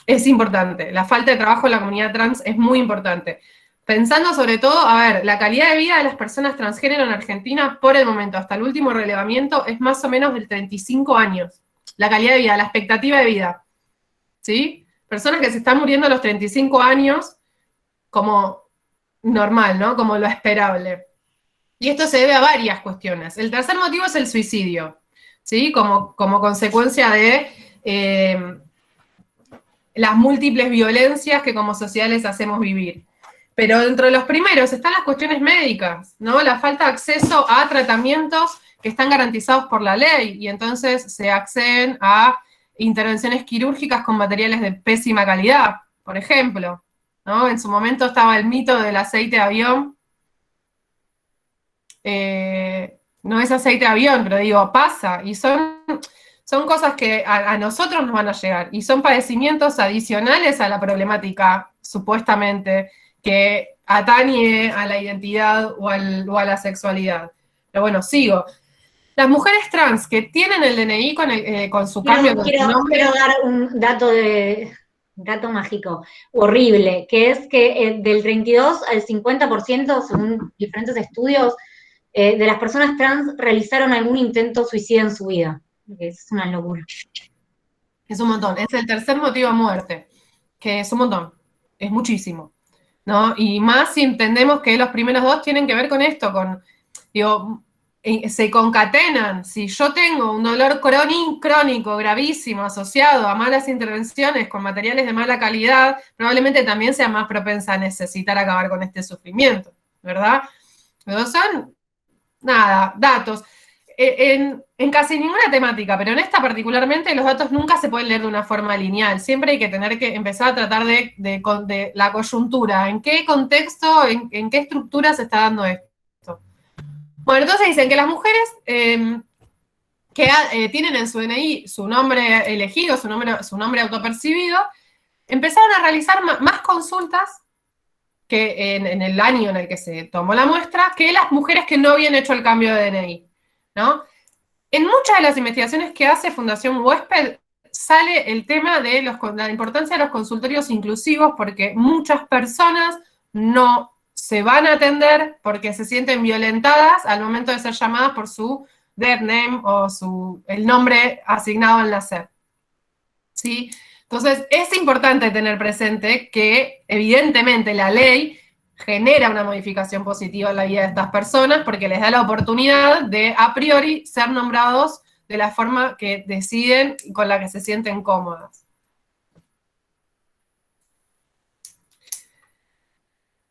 Es importante. La falta de trabajo en la comunidad trans es muy importante. Pensando sobre todo, a ver, la calidad de vida de las personas transgénero en Argentina, por el momento, hasta el último relevamiento, es más o menos del 35 años. La calidad de vida, la expectativa de vida. ¿Sí? Personas que se están muriendo a los 35 años como normal, ¿no? Como lo esperable. Y esto se debe a varias cuestiones. El tercer motivo es el suicidio, ¿sí? Como consecuencia de las múltiples violencias que como sociedad les hacemos vivir. Pero dentro de los primeros están las cuestiones médicas, ¿no? La falta de acceso a tratamientos que están garantizados por la ley, y entonces se acceden a intervenciones quirúrgicas con materiales de pésima calidad, por ejemplo, ¿no? En su momento estaba el mito del aceite de avión. No es aceite de avión, pero digo, pasa, y son cosas que a nosotros nos van a llegar, y son padecimientos adicionales a la problemática, supuestamente, que atañe a la identidad o a la sexualidad. Pero bueno, sigo. Las mujeres trans que tienen el DNI con su cambio de nombre... Quiero dar un dato mágico, horrible, que es que del 32 al 50%, según diferentes estudios, de las personas trans realizaron algún intento suicida en su vida. Es una locura. Es un montón. Es el tercer motivo de muerte, que es un montón. Es muchísimo, ¿no? Y más si entendemos que los primeros 2 tienen que ver con esto, digo, se concatenan. Si yo tengo un dolor crónico, gravísimo, asociado a malas intervenciones con materiales de mala calidad, probablemente también sea más propensa a necesitar acabar con este sufrimiento, ¿verdad? Pero son, nada, datos. En casi ninguna temática, pero en esta particularmente, los datos nunca se pueden leer de una forma lineal. Siempre hay que tener que empezar a tratar de la coyuntura. ¿En qué contexto, en qué estructura se está dando esto? Bueno, entonces dicen que las mujeres que tienen en su DNI su nombre elegido, su nombre autopercibido, empezaron a realizar más consultas que en el año en el que se tomó la muestra, que las mujeres que no habían hecho el cambio de DNI, ¿no? En muchas de las investigaciones que hace Fundación Huésped sale el tema de la importancia de los consultorios inclusivos, porque muchas personas no se van a atender porque se sienten violentadas al momento de ser llamadas por su dead name o el nombre asignado al nacer. ¿Sí? Entonces, es importante tener presente que, evidentemente, la ley genera una modificación positiva en la vida de estas personas porque les da la oportunidad de, a priori, ser nombrados de la forma que deciden y con la que se sienten cómodas.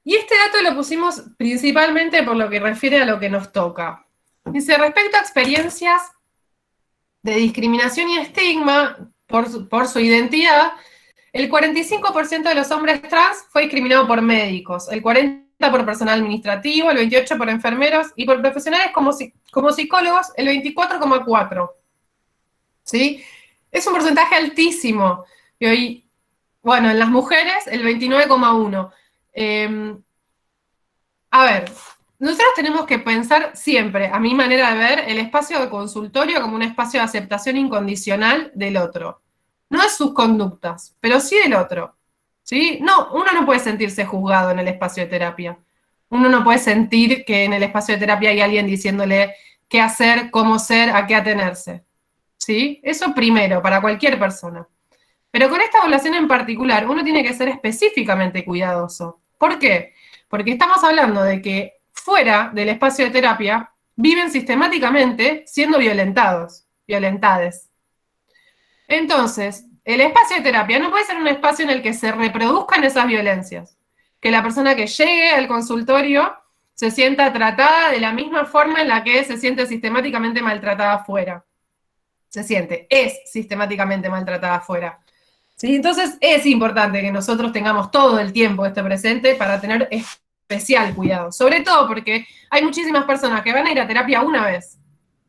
Y este dato lo pusimos principalmente por lo que refiere a lo que nos toca. Dice, respecto a experiencias de discriminación y estigma por su identidad, el 45% de los hombres trans fue discriminado por médicos, el 40% por personal administrativo, el 28% por enfermeros, y por profesionales como psicólogos, el 24,4%. ¿Sí? Es un porcentaje altísimo. Y hoy, bueno, en las mujeres, el 29,1%. A ver, nosotros tenemos que pensar siempre, a mi manera de ver, el espacio de consultorio como un espacio de aceptación incondicional del otro. No de sus conductas, pero sí del otro. ¿sí? No, uno no puede sentirse juzgado en el espacio de terapia. Uno no puede sentir que en el espacio de terapia hay alguien diciéndole qué hacer, cómo ser, a qué atenerse, ¿sí? Eso primero, para cualquier persona. Pero con esta evaluación en particular, uno tiene que ser específicamente cuidadoso. ¿Por qué? Porque estamos hablando de que fuera del espacio de terapia viven sistemáticamente siendo violentados, violentades. Entonces, el espacio de terapia no puede ser un espacio en el que se reproduzcan esas violencias. Que la persona que llegue al consultorio se sienta tratada de la misma forma en la que se siente sistemáticamente maltratada afuera. Es sistemáticamente maltratada afuera. ¿Sí? Entonces es importante que nosotros tengamos todo el tiempo este presente para tener especial cuidado. Sobre todo porque hay muchísimas personas que van a ir a terapia una vez.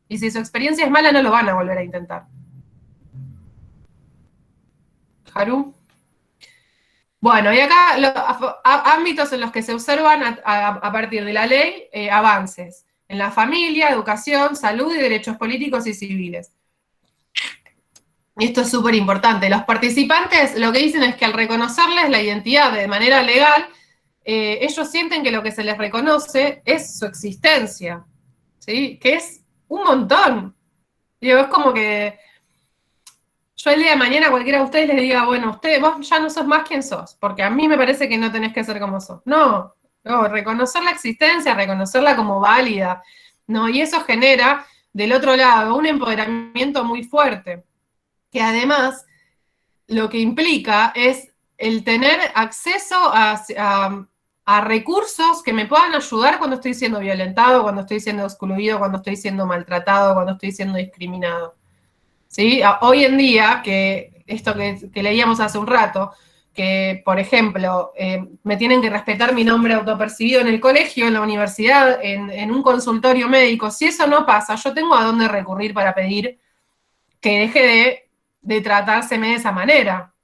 Y si su experiencia es mala, no lo van a volver a intentar. Haru. Bueno, y acá los ámbitos en los que se observan a partir de la ley avances en la familia, educación, salud y derechos políticos y civiles. Y esto es súper importante. Los participantes lo que dicen es que al reconocerles la identidad de manera legal, ellos sienten que lo que se les reconoce es su existencia, ¿sí? Que es un montón. Digo, es como que yo el día de mañana a cualquiera de ustedes les diga, bueno, vos ya no sos más quien sos, porque a mí me parece que no tenés que ser como sos. No, reconocer la existencia, reconocerla como válida, ¿no? Y eso genera, del otro lado, un empoderamiento muy fuerte, que además lo que implica es el tener acceso a recursos que me puedan ayudar cuando estoy siendo violentado, cuando estoy siendo excluido, cuando estoy siendo maltratado, cuando estoy siendo discriminado. ¿Sí? Hoy en día, que esto que leíamos hace un rato, que, por ejemplo, me tienen que respetar mi nombre autopercibido en el colegio, en la universidad, en un consultorio médico, si eso no pasa, yo tengo a dónde recurrir para pedir que deje de tratárseme de esa manera,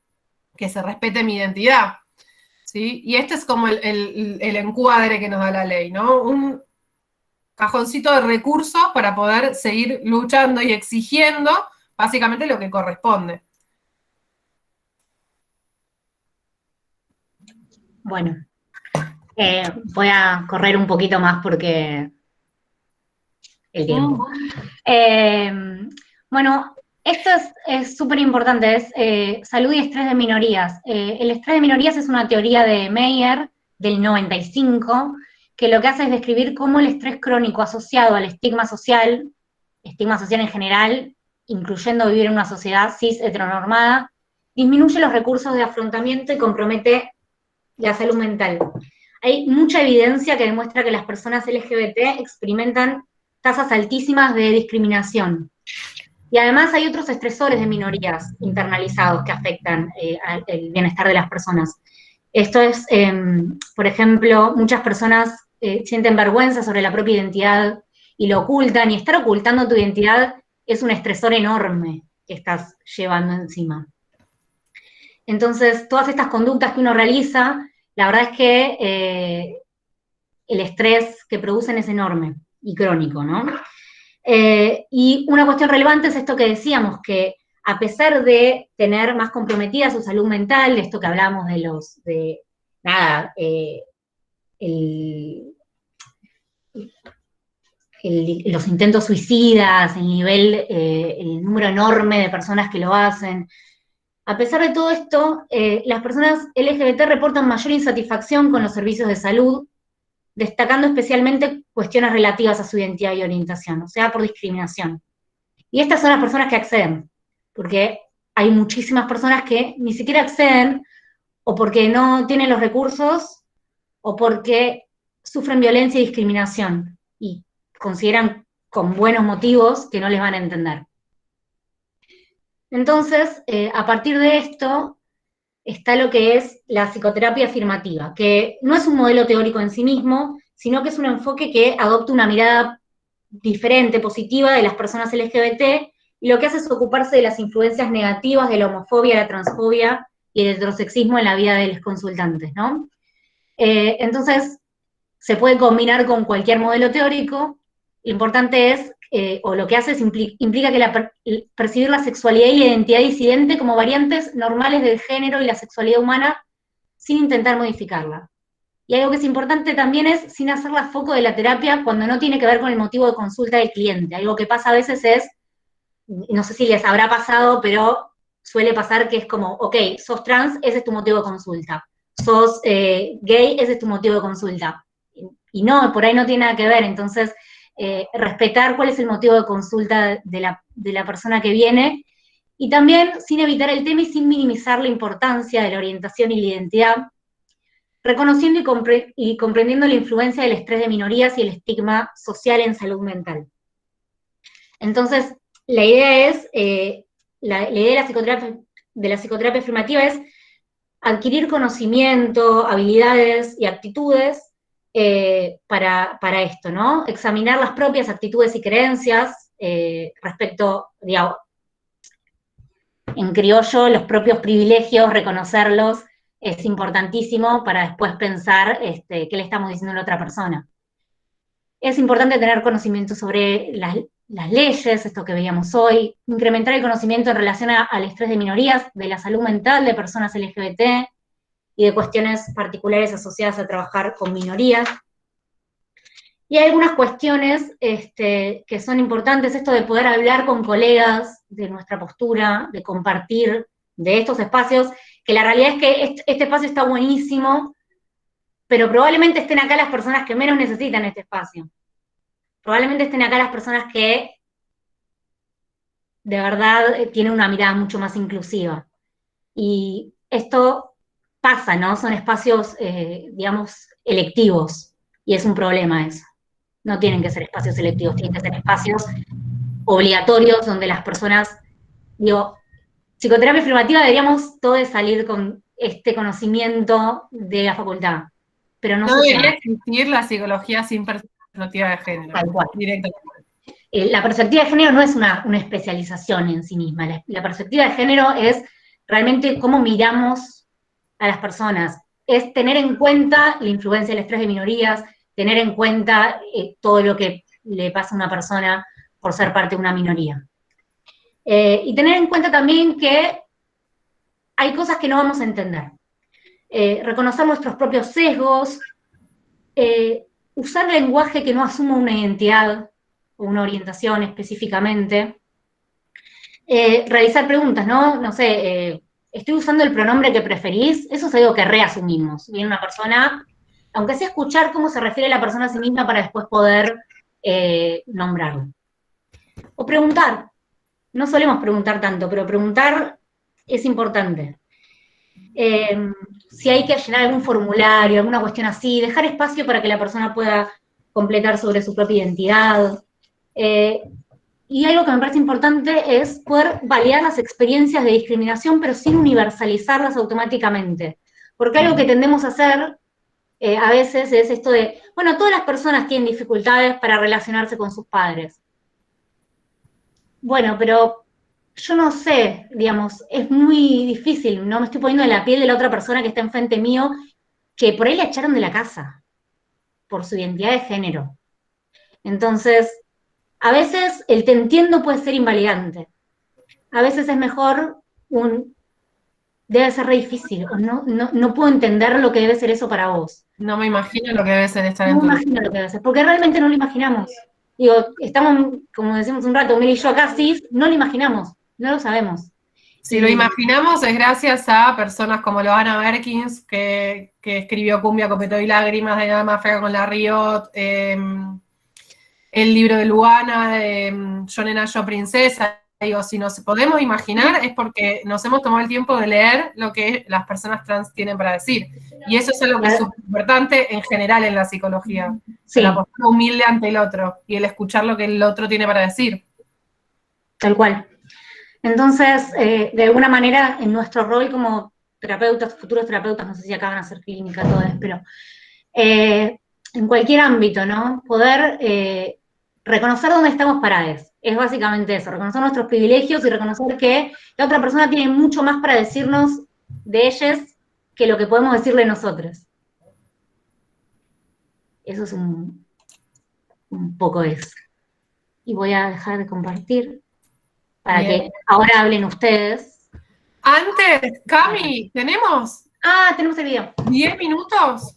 que se respete mi identidad, ¿sí? Y este es como el encuadre que nos da la ley, ¿no? Un cajoncito de recursos para poder seguir luchando y exigiendo básicamente lo que corresponde. Bueno, voy a correr un poquito más porque el tiempo. Bueno, esto es súper importante, es salud y estrés de minorías. El estrés de minorías es una teoría de Meyer del 95, que lo que hace es describir cómo el estrés crónico asociado al estigma social en general, incluyendo vivir en una sociedad cis heteronormada, disminuye los recursos de afrontamiento y compromete la salud mental. Hay mucha evidencia que demuestra que las personas LGBT experimentan tasas altísimas de discriminación. Y además hay otros estresores de minorías internalizados que afectan el bienestar de las personas. Esto es, por ejemplo, muchas personas sienten vergüenza sobre la propia identidad y lo ocultan, y estar ocultando tu identidad es un estresor enorme que estás llevando encima. Entonces, todas estas conductas que uno realiza, la verdad es que el estrés que producen es enorme y crónico, ¿no? Y una cuestión relevante es esto que decíamos, que a pesar de tener más comprometida su salud mental, de esto que hablamos de los intentos suicidas, el número enorme de personas que lo hacen, a pesar de todo esto, las personas LGBT reportan mayor insatisfacción con los servicios de salud, destacando especialmente cuestiones relativas a su identidad y orientación, o sea, por discriminación. Y estas son las personas que acceden, porque hay muchísimas personas que ni siquiera acceden, o porque no tienen los recursos, o porque sufren violencia y discriminación, y consideran con buenos motivos que no les van a entender. Entonces, a partir de esto, está lo que es la psicoterapia afirmativa, que no es un modelo teórico en sí mismo, sino que es un enfoque que adopta una mirada diferente, positiva de las personas LGBT, y lo que hace es ocuparse de las influencias negativas de la homofobia, la transfobia y el heterosexismo en la vida de los consultantes, ¿no? Entonces, se puede combinar con cualquier modelo teórico. Lo importante es, o lo que hace es implica que percibir la sexualidad y la identidad disidente como variantes normales del género y la sexualidad humana sin intentar modificarla. Y algo que es importante también es sin hacerla foco de la terapia cuando no tiene que ver con el motivo de consulta del cliente. Algo que pasa a veces es, no sé si les habrá pasado, pero suele pasar que es como, ok, sos trans, ese es tu motivo de consulta. Sos gay, ese es tu motivo de consulta. Y no, por ahí no tiene nada que ver. Entonces, respetar cuál es el motivo de consulta de la persona que viene, y también sin evitar el tema y sin minimizar la importancia de la orientación y la identidad, reconociendo y comprendiendo la influencia del estrés de minorías y el estigma social en salud mental. Entonces, la idea es, la idea de la psicoterapia afirmativa es adquirir conocimiento, habilidades y actitudes para esto, ¿no? Examinar las propias actitudes y creencias respecto, digamos, en criollo, los propios privilegios, reconocerlos, es importantísimo para después pensar qué le estamos diciendo a la otra persona. Es importante tener conocimiento sobre las leyes, esto que veíamos hoy, incrementar el conocimiento en relación al estrés de minorías, de la salud mental de personas LGBT y de cuestiones particulares asociadas a trabajar con minorías. Y hay algunas cuestiones que son importantes, esto de poder hablar con colegas de nuestra postura, de compartir de estos espacios, que la realidad es que este espacio está buenísimo, pero probablemente estén acá las personas que menos necesitan este espacio. Probablemente estén acá las personas que de verdad tienen una mirada mucho más inclusiva. Y esto pasa, ¿no? Son espacios, digamos, electivos, y es un problema eso. No tienen que ser espacios selectivos, tienen que ser espacios obligatorios donde las personas, digo, psicoterapia afirmativa deberíamos todos salir con este conocimiento de la facultad, pero no debería existir la psicología sin perspectiva de género. Tal cual. Directamente. La perspectiva de género no es una especialización en sí misma, la perspectiva de género es realmente cómo miramos a las personas, es tener en cuenta la influencia del estrés de minorías, tener en cuenta todo lo que le pasa a una persona por ser parte de una minoría. Y tener en cuenta también que hay cosas que no vamos a entender. Reconocer nuestros propios sesgos, usar lenguaje que no asuma una identidad o una orientación específicamente, realizar preguntas, ¿no? No sé, ¿estoy usando el pronombre que preferís? Eso es algo que reasumimos. Viene una persona, aunque sea escuchar cómo se refiere la persona a sí misma para después poder nombrarlo. O preguntar. No solemos preguntar tanto, pero preguntar es importante. Si hay que llenar algún formulario, alguna cuestión así, dejar espacio para que la persona pueda completar sobre su propia identidad. Y algo que me parece importante es poder validar las experiencias de discriminación, pero sin universalizarlas automáticamente. Porque algo que tendemos a hacer a veces es esto de, bueno, todas las personas tienen dificultades para relacionarse con sus padres. Bueno, pero yo no sé, digamos, es muy difícil, no me estoy poniendo en la piel de la otra persona que está enfrente mío, que por ahí la echaron de la casa por su identidad de género. Entonces, a veces el te entiendo puede ser invalidante. A veces es mejor debe ser re difícil, o no puedo entender lo que debe ser eso para vos. No me imagino lo que debe ser estar en No tu me imagino lo que debe ser, porque realmente no lo imaginamos. Digo, estamos, como decimos un rato, Mel y yo acá, sí, no lo imaginamos, no lo sabemos. Si lo imaginamos es gracias a personas como Loana Berkins, que escribió Cumbia, Copeto y Lágrimas, de Nada más fea con la Riot, el libro de Luana, de Yo Nena, Yo Princesa. Digo, si nos podemos imaginar es porque nos hemos tomado el tiempo de leer lo que las personas trans tienen para decir. Y eso es algo que es súper importante en general en la psicología. Sí. La postura humilde ante el otro y el escuchar lo que el otro tiene para decir. Tal cual. Entonces, de alguna manera, en nuestro rol como terapeutas, futuros terapeutas, no sé si acá van a hacer clínica todas, pero en cualquier ámbito, ¿no? Poder reconocer dónde estamos parados. Es básicamente eso, reconocer nuestros privilegios y reconocer que la otra persona tiene mucho más para decirnos de ellas que lo que podemos decirle nosotros. Eso es un poco eso. Y voy a dejar de compartir para Bien. que ahora hablen ustedes. Antes, Cami, tenemos Ah, tenemos el video. ¿10 minutos?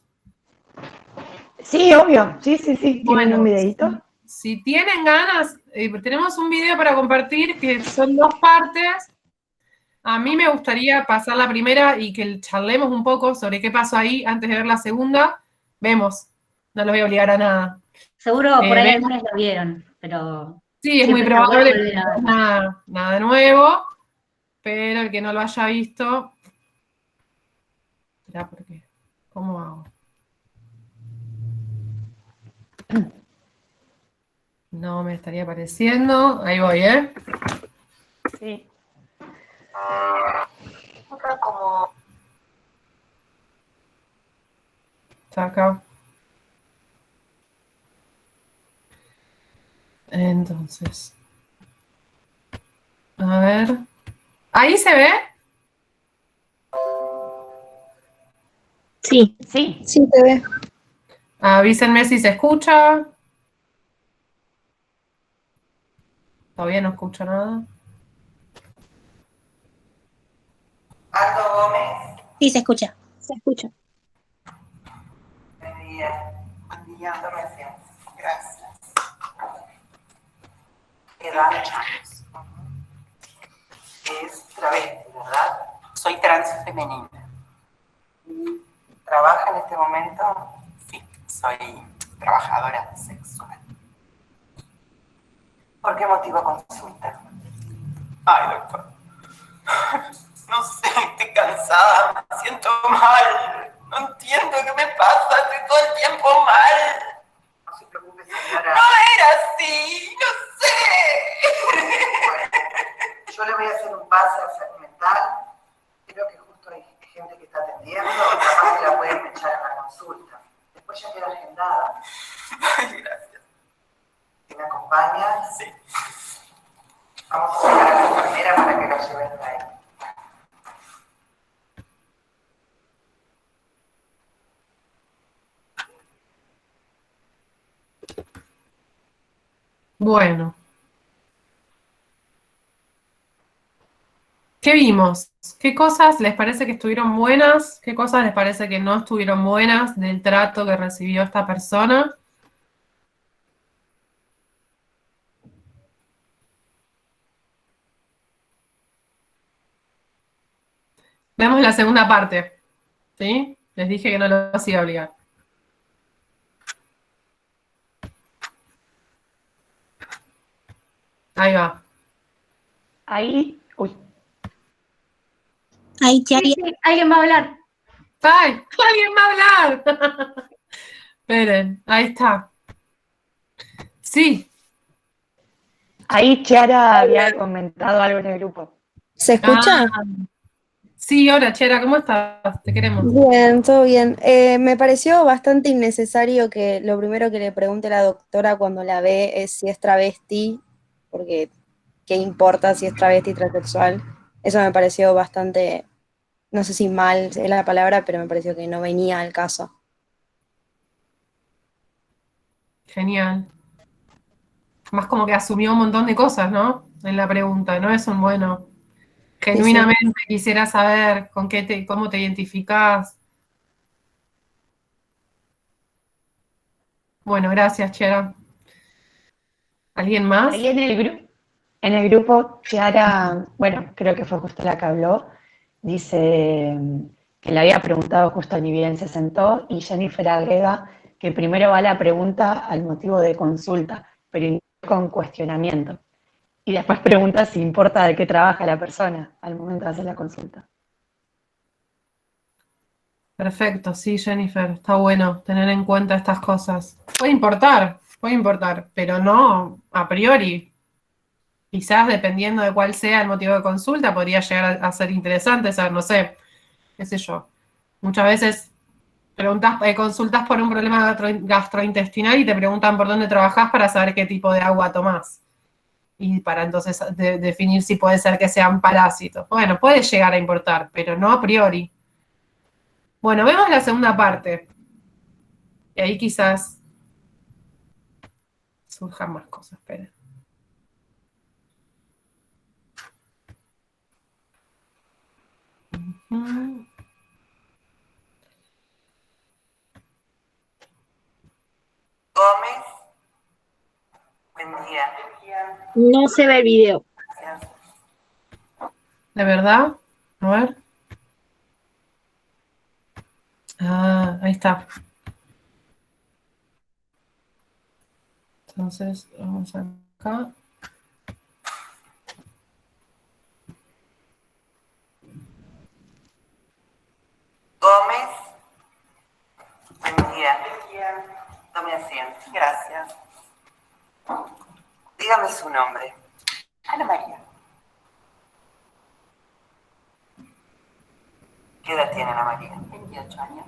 Sí, obvio. Sí, sí, sí. ¿Tienen un Bueno, videíto? si tienen ganas, tenemos un video para compartir que son 2 partes. A mí me gustaría pasar la primera y que charlemos un poco sobre qué pasó ahí antes de ver la segunda. Vemos, no los voy a obligar a nada. Seguro por ahí Vemos. algunos lo vieron, pero Sí, es muy siempre está bueno probable que volver a no es verlo. nada nuevo, pero el que no lo haya visto, ¿será por qué? ¿Cómo hago? No me estaría apareciendo. Ahí voy, ¿eh? Sí. Como... Está acá. Entonces. A ver. ¿Ahí se ve? Sí, Sí. sí te ve. Avísenme si se escucha. Todavía no escucho nada. Aldo Gómez. Sí, se escucha. Se escucha. Buen día. Buen día. Gracias. Gracias. Edad es travesti, ¿verdad? Soy trans femenina. ¿Trabaja en este momento? Sí, soy trabajadora sexual. ¿Por qué motivo consulta? Ay, doctor. No sé, estoy cansada, me siento mal. No entiendo qué me pasa, estoy todo el tiempo mal. No se preocupe, señora. No era así, no sé. Bueno, yo le voy a hacer un pase a salud mental. Creo que justo hay gente que está atendiendo, capaz que la pueden echar a la consulta. Después ya queda agendada. Ay, gracias. ¿Y me acompaña? Sí. Vamos a sacar a la enfermera para que la lleven ahí. Bueno. ¿Qué vimos? ¿Qué cosas les parece que estuvieron buenas? ¿Qué cosas les parece que no estuvieron buenas del trato que recibió esta persona? Vemos la segunda parte. ¿Sí? Les dije que no los iba a obligar. Ahí va. Ahí. Uy. Ahí, Sí, Chiari. sí, alguien va a hablar. ¡Ay! ¡Alguien va a hablar! Esperen, ahí está. Sí. Ahí Chiara había comentado algo en el grupo. ¿Se escucha? Ah, sí, hola, Chera, ¿cómo estás? Te queremos. Bien, todo bien. Me pareció bastante innecesario que lo primero que le pregunte la doctora cuando la ve es si es travesti, porque ¿qué importa si es travesti transexual? Eso me pareció bastante, no sé si mal es la palabra, pero me pareció que no venía al caso. Genial. Más como que asumió un montón de cosas, ¿no? En la pregunta, ¿no? Es un bueno. Sí, sí. Genuinamente quisiera saber cómo te identificás. Bueno, gracias, Chera. ¿Alguien más? Ahí en el grupo, Chiara, bueno, creo que fue justo la que habló, dice que le había preguntado justo ni bien se sentó y Jennifer agrega que primero va la pregunta al motivo de consulta, pero con cuestionamiento. Y después pregunta si importa de qué trabaja la persona al momento de hacer la consulta. Perfecto, sí, Jennifer, está bueno tener en cuenta estas cosas. Puede importar, pero no a priori. Quizás dependiendo de cuál sea el motivo de consulta, podría llegar a ser interesante saber, no sé, qué sé yo. Muchas veces consultas por un problema gastrointestinal y te preguntan por dónde trabajás para saber qué tipo de agua tomás. Y para entonces definir si puede ser que sean parásitos. Bueno, puede llegar a importar, pero no a priori. Bueno, vemos la segunda parte. Y ahí quizás surjan más cosas, esperen. No se ve el video. Gracias. ¿De verdad? A ver. Ah, ahí está. Entonces, vamos acá. Gómez. Buen día. Tome asiento. Gracias. Dígame su nombre. Ana María. ¿Qué edad tiene Ana María? 28 años.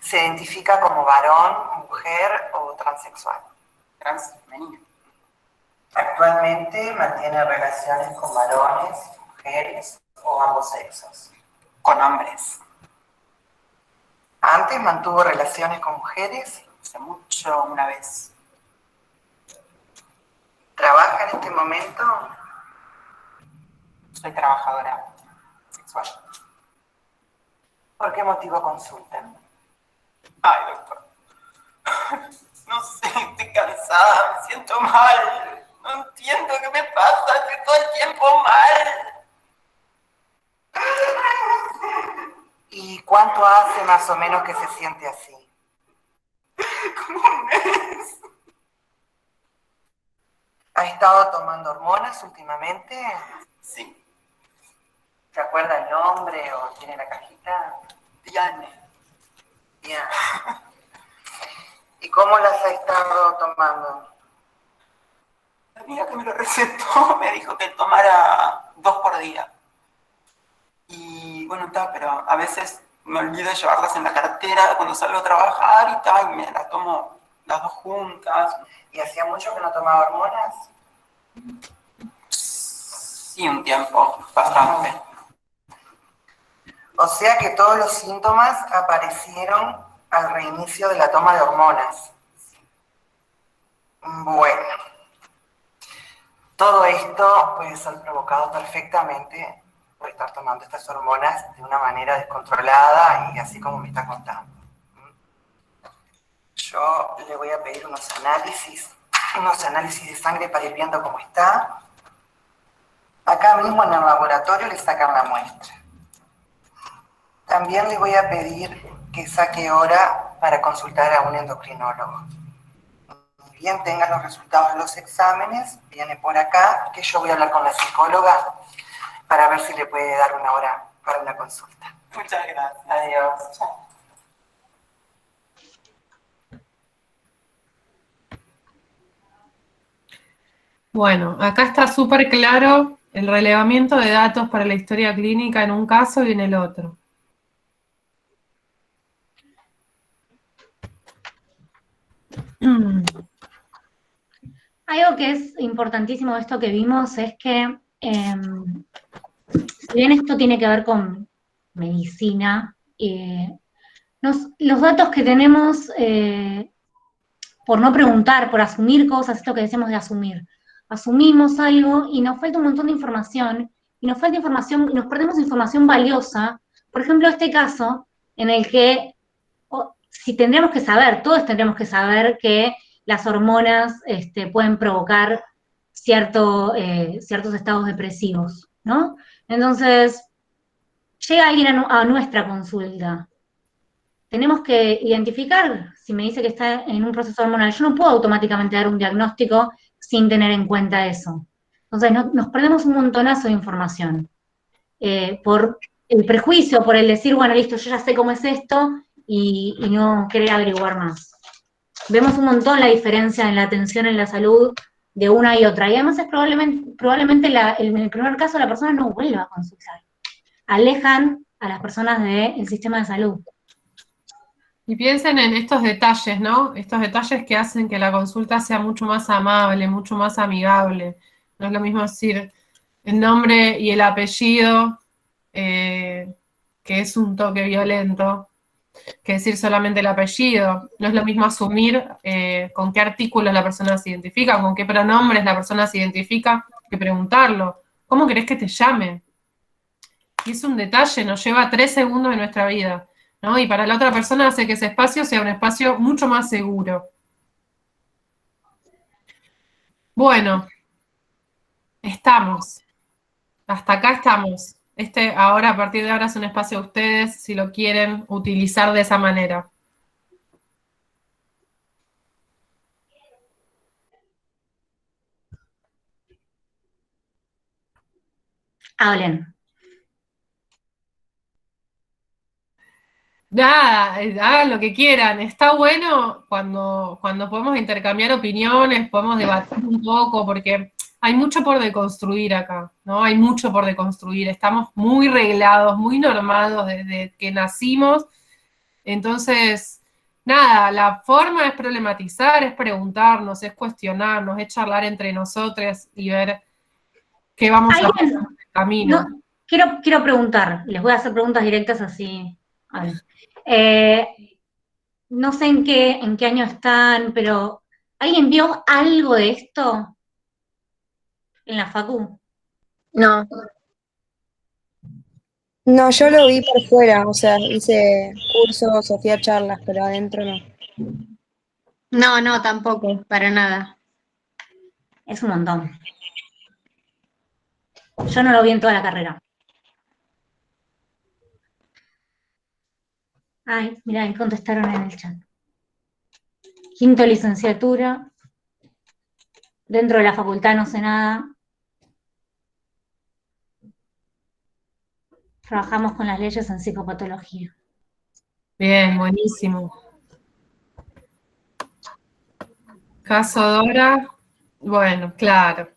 ¿Se identifica como varón, mujer o transexual? Transfemenino. ¿Actualmente mantiene relaciones con varones, mujeres o ambos sexos? Con hombres. ¿Antes mantuvo relaciones con mujeres? Hace mucho, una vez. ¿Trabaja en este momento? Soy trabajadora sexual. ¿Por qué motivo consulta? Ay, doctor. No sé, estoy cansada, me siento mal. No entiendo qué me pasa, estoy todo el tiempo mal. ¿Y cuánto hace más o menos que se siente así? Como un mes. ¿Ha estado tomando hormonas últimamente? Sí. ¿Se acuerda el nombre o tiene la cajita? Diane. Diane. ¿Y cómo las ha estado tomando? La amiga que me lo recetó me dijo que tomara 2 por día. Y bueno, está, pero a veces me olvido de llevarlas en la cartera cuando salgo a trabajar y tal, y me las tomo las 2 juntas. ¿Y hacía mucho que no tomaba hormonas? Sí, un tiempo, bastante. O sea que todos los síntomas aparecieron al reinicio de la toma de hormonas. Bueno, todo esto puede ser provocado perfectamente por estar tomando estas hormonas de una manera descontrolada y así como me está contando. Yo le voy a pedir unos análisis de sangre para ir viendo cómo está. Acá mismo en el laboratorio le sacan la muestra. También le voy a pedir que saque hora para consultar a un endocrinólogo. Ni bien tenga los resultados de los exámenes, viene por acá, que yo voy a hablar con la psicóloga para ver si le puede dar una hora para una consulta. Muchas gracias. Adiós. Chao. Bueno, acá está súper claro el relevamiento de datos para la historia clínica en un caso y en el otro. Algo que es importantísimo de esto que vimos es que, si bien esto tiene que ver con medicina, los datos que tenemos, por no preguntar, por asumir cosas, esto que decimos de asumir, asumimos algo y nos falta un montón de información, y nos falta información, y nos perdemos información valiosa. Por ejemplo, este caso en el que, si tendríamos que saber, todos tendríamos que saber que las hormonas pueden provocar ciertos estados depresivos, ¿no? Entonces, llega alguien a nuestra consulta. Tenemos que identificar, si me dice que está en un proceso hormonal, yo no puedo automáticamente dar un diagnóstico sin tener en cuenta eso. Entonces, nos perdemos un montonazo de información. Por el prejuicio, por el decir, bueno, listo, yo ya sé cómo es esto, y no querer averiguar más. Vemos un montón la diferencia en la atención en la salud de una y otra. Y además es probablemente en el primer caso la persona no vuelva a consultar. Alejan a las personas del sistema de salud. Y piensen en estos detalles, ¿no? Estos detalles que hacen que la consulta sea mucho más amable, mucho más amigable. No es lo mismo decir el nombre y el apellido, que es un toque violento, que decir solamente el apellido. No es lo mismo asumir con qué artículos la persona se identifica, con qué pronombres la persona se identifica, que preguntarlo. ¿Cómo querés que te llame? Y es un detalle, nos lleva 3 segundos de nuestra vida, ¿no? Y para la otra persona hace que ese espacio sea un espacio mucho más seguro. Bueno, estamos. Hasta acá estamos. Ahora, a partir de ahora, es un espacio de ustedes, si lo quieren utilizar de esa manera. Hablen. Nada, hagan lo que quieran. Está bueno cuando podemos intercambiar opiniones, podemos debatir un poco, porque hay mucho por deconstruir acá, ¿no? Hay mucho por deconstruir. Estamos muy reglados, muy normados desde que nacimos. Entonces, nada, la forma es problematizar, es preguntarnos, es cuestionarnos, es charlar entre nosotros y ver qué vamos a hacer en el camino. No, quiero preguntar, les voy a hacer preguntas directas así. No sé en qué año están, pero ¿alguien vio algo de esto en la facu? No. No, yo lo vi por fuera, o sea, hice cursos, Sofía charlas, pero adentro no. No, tampoco, para nada. Es un montón. Yo no lo vi en toda la carrera. Ay, mirá, me contestaron en el chat. Quinto licenciatura. Dentro de la facultad no sé nada. Trabajamos con las leyes en psicopatología. Bien, buenísimo. Caso Dora, bueno, claro.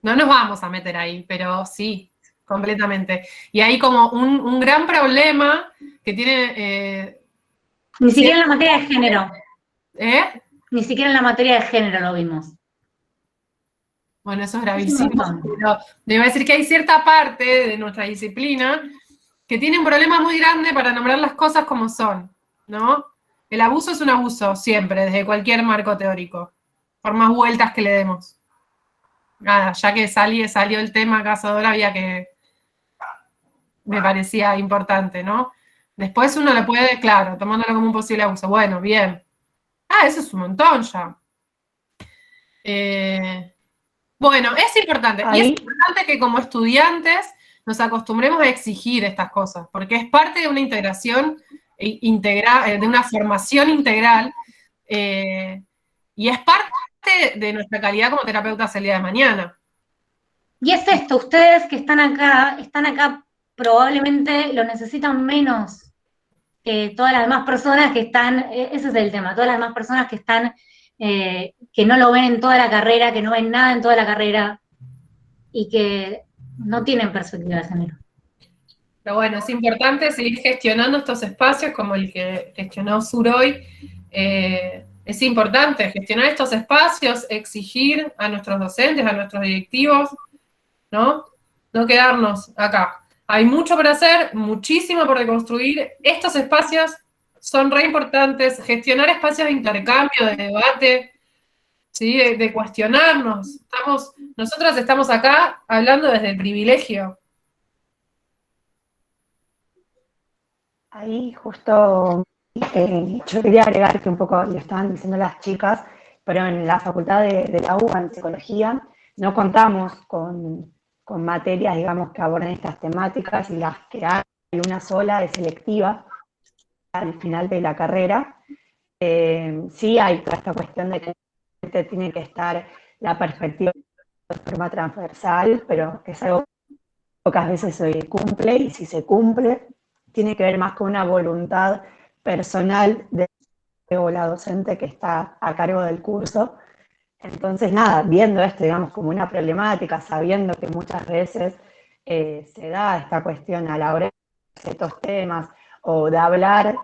No nos vamos a meter ahí, pero sí, completamente. Y hay como un gran problema que tiene... Ni siquiera en la materia de género. ¿Eh? Ni siquiera en la materia de género lo vimos. Bueno, eso es gravísimo. Pero debo decir que hay cierta parte de nuestra disciplina que tiene un problema muy grande para nombrar las cosas como son, ¿no? El abuso es un abuso, siempre, desde cualquier marco teórico, por más vueltas que le demos. Nada, ya que salió el tema Cazadora, había que... me parecía importante, ¿no? Después uno lo puede, claro, tomándolo como un posible abuso. Bueno, bien. Eso es un montón ya. Bueno, es importante. Y es importante que como estudiantes nos acostumbremos a exigir estas cosas, porque es parte de una integración integral, de una formación integral, y es parte de nuestra calidad como terapeutas el día de mañana. Y es esto, ustedes que están acá probablemente lo necesitan menos que todas las demás personas que están, ese es el tema, todas las demás personas que están, que no lo ven en toda la carrera, que no ven nada en toda la carrera y que no tienen perspectiva de género. Pero bueno, es importante seguir gestionando estos espacios como el que gestionó Sur hoy. Es importante gestionar estos espacios, exigir a nuestros docentes, a nuestros directivos, ¿no? No quedarnos acá. Hay mucho por hacer, muchísimo por reconstruir. Estos espacios son re importantes. Gestionar espacios de intercambio, de debate, ¿sí? De cuestionarnos. Nosotras estamos acá hablando desde el privilegio. Ahí justo yo quería agregar que un poco lo estaban diciendo las chicas, pero en la facultad de la UBA en psicología no contamos con materias, digamos, que aborden estas temáticas, y las que hay una sola es selectiva al final de la carrera. Sí hay toda esta cuestión de que tiene que estar la perspectiva de forma transversal, pero es algo que pocas veces se cumple, y si se cumple, tiene que ver más con una voluntad personal de la docente que está a cargo del curso. Entonces, nada, viendo esto, digamos, como una problemática, sabiendo que muchas veces se da esta cuestión a la hora de estos temas, o de hablar,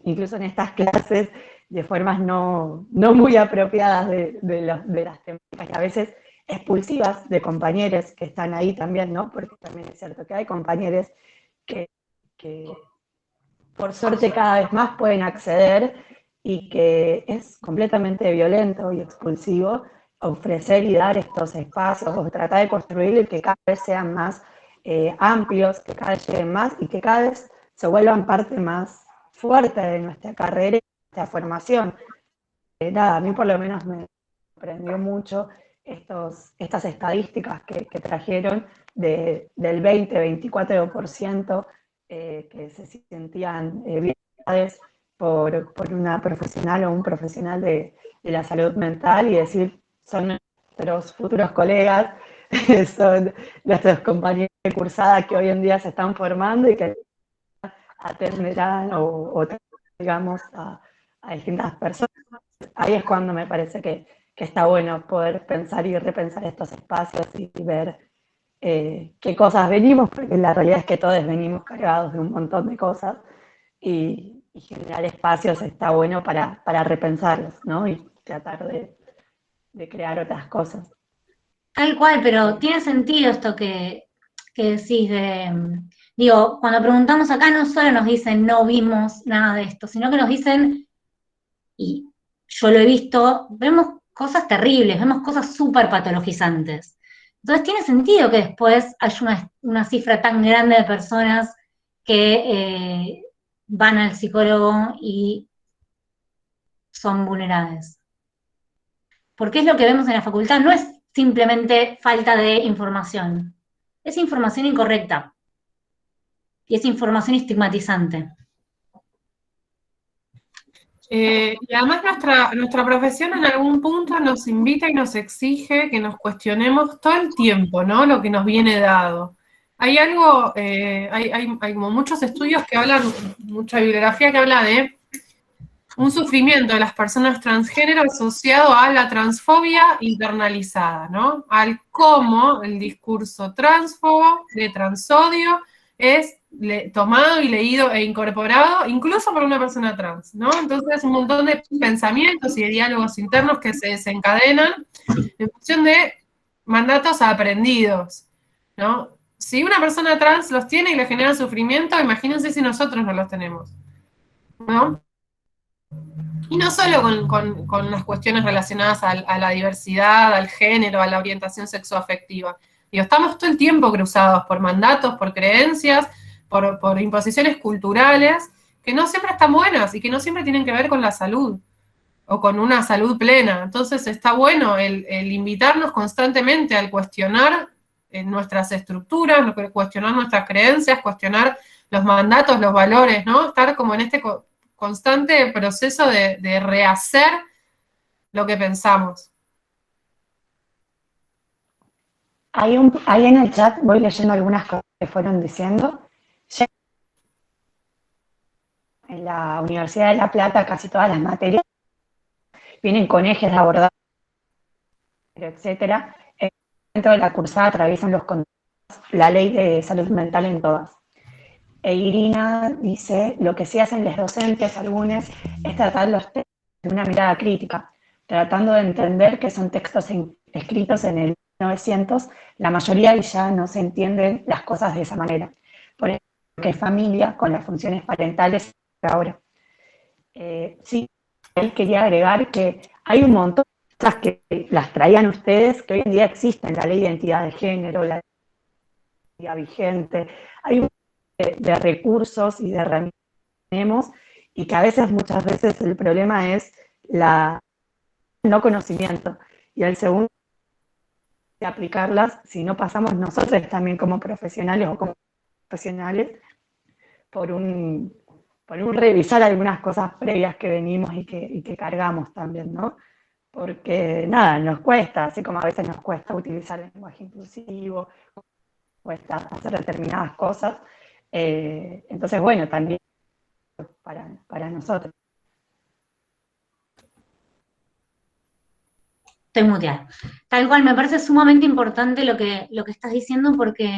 incluso en estas clases, de formas no muy apropiadas de las temáticas, y a veces expulsivas de compañeros que están ahí también, ¿no? Porque también es cierto que hay compañeros que por suerte cada vez más pueden acceder, y que es completamente violento y expulsivo ofrecer y dar estos espacios, o tratar de construir que cada vez sean más amplios, que cada vez lleguen más, y que cada vez se vuelvan parte más fuerte de nuestra carrera y de nuestra formación. Nada, a mí por lo menos me sorprendió mucho estas estadísticas que trajeron del 20-24% que se sentían violadas por una profesional o un profesional de la salud mental, y decir, son nuestros futuros colegas, son nuestros compañeros de cursada que hoy en día se están formando y que atenderán o digamos, a distintas personas. Ahí es cuando me parece que está bueno poder pensar y repensar estos espacios y ver qué cosas venimos, porque la realidad es que todos venimos cargados de un montón de cosas, y generar espacios está bueno para repensarlos, ¿no? Y tratar de crear otras cosas. Tal cual, pero tiene sentido esto que decís digo, cuando preguntamos acá no solo nos dicen no vimos nada de esto, sino que nos dicen, y yo lo he visto, vemos cosas terribles, vemos cosas súper patologizantes. Entonces tiene sentido que después haya una cifra tan grande de personas que van al psicólogo y son vulnerables. Porque es lo que vemos en la facultad, no es simplemente falta de información, es información incorrecta y es información estigmatizante. Y además nuestra profesión en algún punto nos invita y nos exige que nos cuestionemos todo el tiempo, ¿no? Lo que nos viene dado. Hay algo, hay como muchos estudios que hablan, mucha bibliografía que habla de un sufrimiento de las personas transgénero asociado a la transfobia internalizada, ¿no? Al cómo el discurso transfobo, de transodio, es tomado y leído e incorporado incluso por una persona trans, ¿no? Entonces un montón de pensamientos y de diálogos internos que se desencadenan en función de mandatos aprendidos, ¿no? Si una persona trans los tiene y le genera sufrimiento, imagínense si nosotros no los tenemos, ¿no? Y no solo con las cuestiones relacionadas a la diversidad, al género, a la orientación sexoafectiva. Digo, estamos todo el tiempo cruzados por mandatos, por creencias, por imposiciones culturales, que no siempre están buenas y que no siempre tienen que ver con la salud o con una salud plena. Entonces está bueno el invitarnos constantemente al cuestionar nuestras estructuras, cuestionar nuestras creencias, cuestionar los mandatos, los valores, ¿no? Estar como en este constante proceso de rehacer lo que pensamos. Ahí en el chat voy leyendo algunas cosas que fueron diciendo. En la Universidad de La Plata casi todas las materias vienen con ejes de abordaje, etcétera. Dentro de la cursada atraviesan la ley de salud mental en todas. E Irina dice, lo que sí hacen los docentes, algunos, es tratar los textos de una mirada crítica, tratando de entender que son textos escritos en el 1900, la mayoría ya no se entienden las cosas de esa manera. Por ejemplo, que es familia con las funciones parentales ahora. Sí, ahí quería agregar que hay un montón de cosas que las traían ustedes, que hoy en día existen, la ley de identidad de género, la ley vigente, hay un de recursos y de herramientas que tenemos, y que a veces, muchas veces, el problema es el no conocimiento, y el segundo, de aplicarlas, si no pasamos nosotros también como profesionales o como profesionales por un revisar algunas cosas previas que venimos y que cargamos también, ¿no? Porque nada, nos cuesta, así como a veces nos cuesta utilizar el lenguaje inclusivo, cuesta hacer determinadas cosas. Entonces, bueno, también para nosotros. Estoy muteada. Tal cual, me parece sumamente importante lo que estás diciendo, porque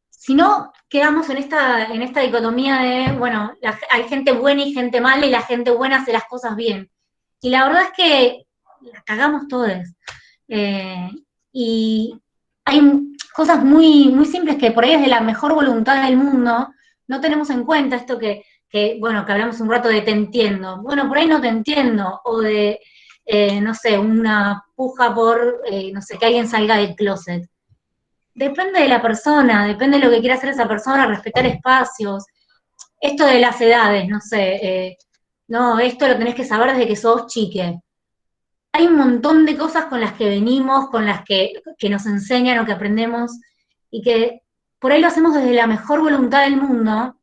si no, quedamos en esta dicotomía de, bueno, hay gente buena y gente mala, y la gente buena hace las cosas bien. Y la verdad es que la cagamos todos. Y hay cosas muy, muy simples que por ahí desde la mejor voluntad del mundo no tenemos en cuenta esto que hablamos un rato de te entiendo. Bueno, por ahí no te entiendo, o de, no sé, una puja por, no sé, que alguien salga del closet. Depende de la persona, depende de lo que quiera hacer esa persona, respetar espacios. Esto de las edades, no sé, no, esto lo tenés que saber desde que sos chique. hay un montón de cosas con las que venimos, con las que nos enseñan o que aprendemos, y que por ahí lo hacemos desde la mejor voluntad del mundo,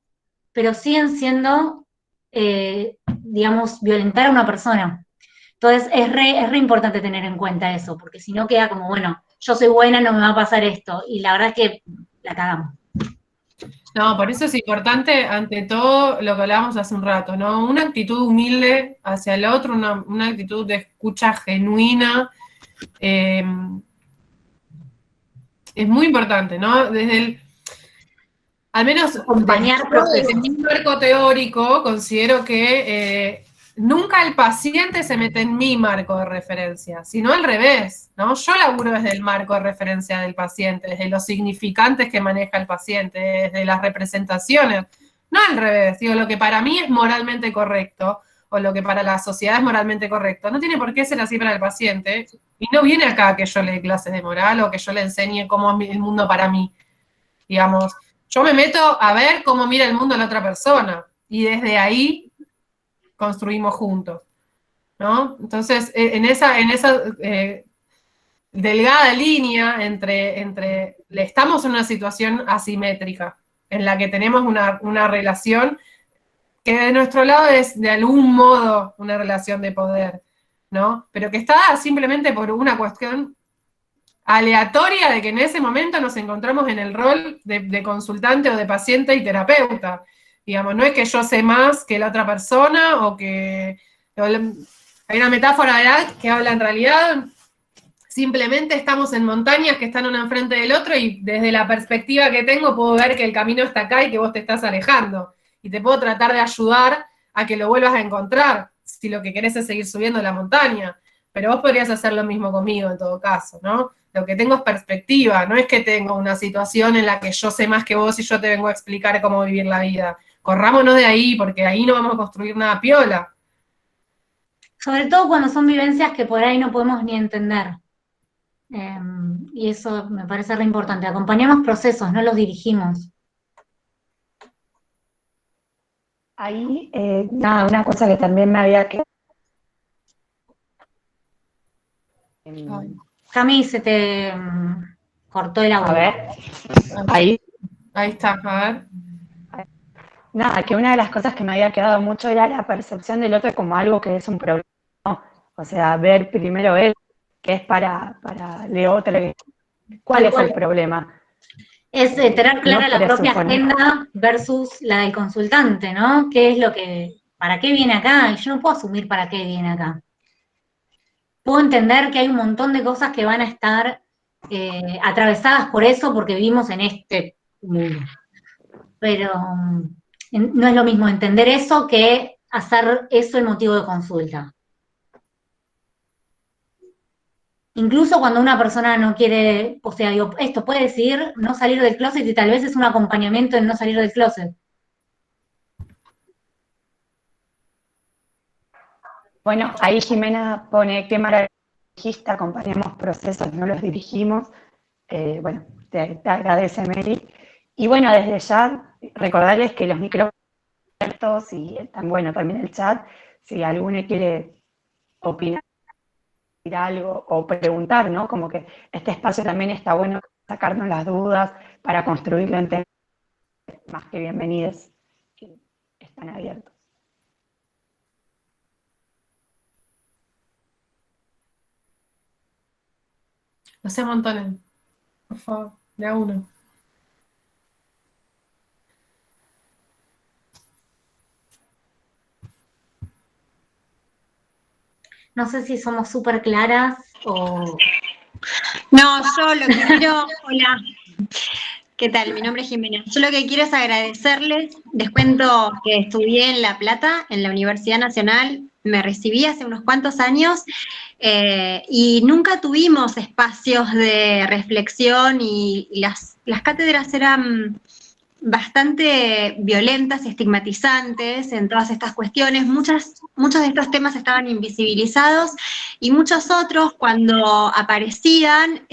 pero siguen siendo, digamos, violentar a una persona. Entonces es re importante tener en cuenta eso, porque si no queda como, bueno, yo soy buena, no me va a pasar esto, y la verdad es que la cagamos. No, por eso es importante, ante todo, lo que hablábamos hace un rato, ¿no? Una actitud humilde hacia el otro, una actitud de escucha genuina. Es muy importante, ¿no? Al menos acompañar desde mi marco teórico, considero que nunca el paciente se mete en mi marco de referencia, sino al revés, ¿no? Yo laburo desde el marco de referencia del paciente, desde los significantes que maneja el paciente, desde las representaciones, no al revés. Digo, lo que para mí es moralmente correcto, o lo que para la sociedad es moralmente correcto, no tiene por qué ser así para el paciente, y no viene acá que yo le dé clases de moral o que yo le enseñe cómo es el mundo para mí, digamos. Yo me meto a ver cómo mira el mundo la otra persona, y desde ahí construimos juntos, ¿no? Entonces, en esa delgada línea entre estamos en una situación asimétrica, en la que tenemos una relación que de nuestro lado es de algún modo una relación de poder, ¿no? Pero que está dada simplemente por una cuestión aleatoria de que en ese momento nos encontramos en el rol de consultante o de paciente y terapeuta. Digamos, no es que yo sé más que la otra persona o que... Hay una metáfora que habla en realidad, simplemente estamos en montañas que están una enfrente del otro y desde la perspectiva que tengo puedo ver que el camino está acá y que vos te estás alejando. Y te puedo tratar de ayudar a que lo vuelvas a encontrar, si lo que querés es seguir subiendo la montaña. Pero vos podrías hacer lo mismo conmigo en todo caso, ¿no? Lo que tengo es perspectiva, no es que tengo una situación en la que yo sé más que vos y yo te vengo a explicar cómo vivir la vida. Corrámonos de ahí, porque ahí no vamos a construir nada piola. Sobre todo cuando son vivencias que por ahí no podemos ni entender. Y eso me parece re importante. Acompañamos procesos, no los dirigimos. Ahí, nada, una cosa que también me había quedado. Cami, se te cortó el audio. A ver, ahí. Ahí está, a ver. Nada, que una de las cosas que me había quedado mucho era la percepción del otro como algo que es un problema, ¿no? O sea, ver primero él, que es para el otro, cuál es el problema. Es tener clara No la propia presuponer. agenda versus la del consultante, ¿no? ¿Qué es lo que, para qué viene acá? Y yo no puedo asumir para qué viene acá. Puedo entender que hay un montón de cosas que van a estar atravesadas por eso porque vivimos en este mundo. Pero no es lo mismo entender eso que hacer eso el motivo de consulta. Incluso cuando una persona no quiere, o sea, digo, esto puede decir no salir del closet y tal vez es un acompañamiento en no salir del closet. Bueno, ahí Jimena pone, qué maravillista, acompañamos procesos, no los dirigimos. Bueno, te agradece, Mary. Y bueno, desde ya, recordarles que los micrófonos abiertos y bueno, también el chat, si alguno quiere opinar algo o preguntar, ¿no? Como que este espacio también está bueno sacarnos las dudas para construirlo en temas más que bienvenidos, que están abiertos. No se amontonen, por favor, de a uno. No sé si somos súper claras o... No, yo lo que quiero, hola, ¿qué tal? Mi nombre es Jimena. Yo lo que quiero es agradecerles. Les cuento que estudié en La Plata, en la Universidad Nacional. Me recibí hace unos cuantos años y nunca tuvimos espacios de reflexión y las cátedras eran bastante violentas y estigmatizantes en todas estas cuestiones. Muchos de estos temas estaban invisibilizados y muchos otros, cuando aparecían,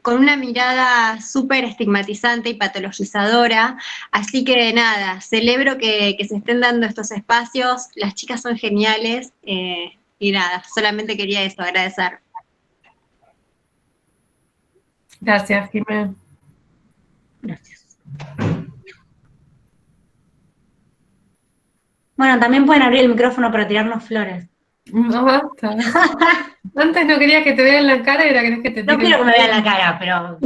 con una mirada súper estigmatizante y patologizadora. Así que nada, celebro que se estén dando estos espacios. Las chicas son geniales y Y nada, solamente quería eso, agradecer. Gracias, Jimé. Gracias. Bueno, también pueden abrir el micrófono para tirarnos flores. No basta. Antes no querías que te vean la cara y ahora querés que te tiren. No quiero que me vean la cara, pero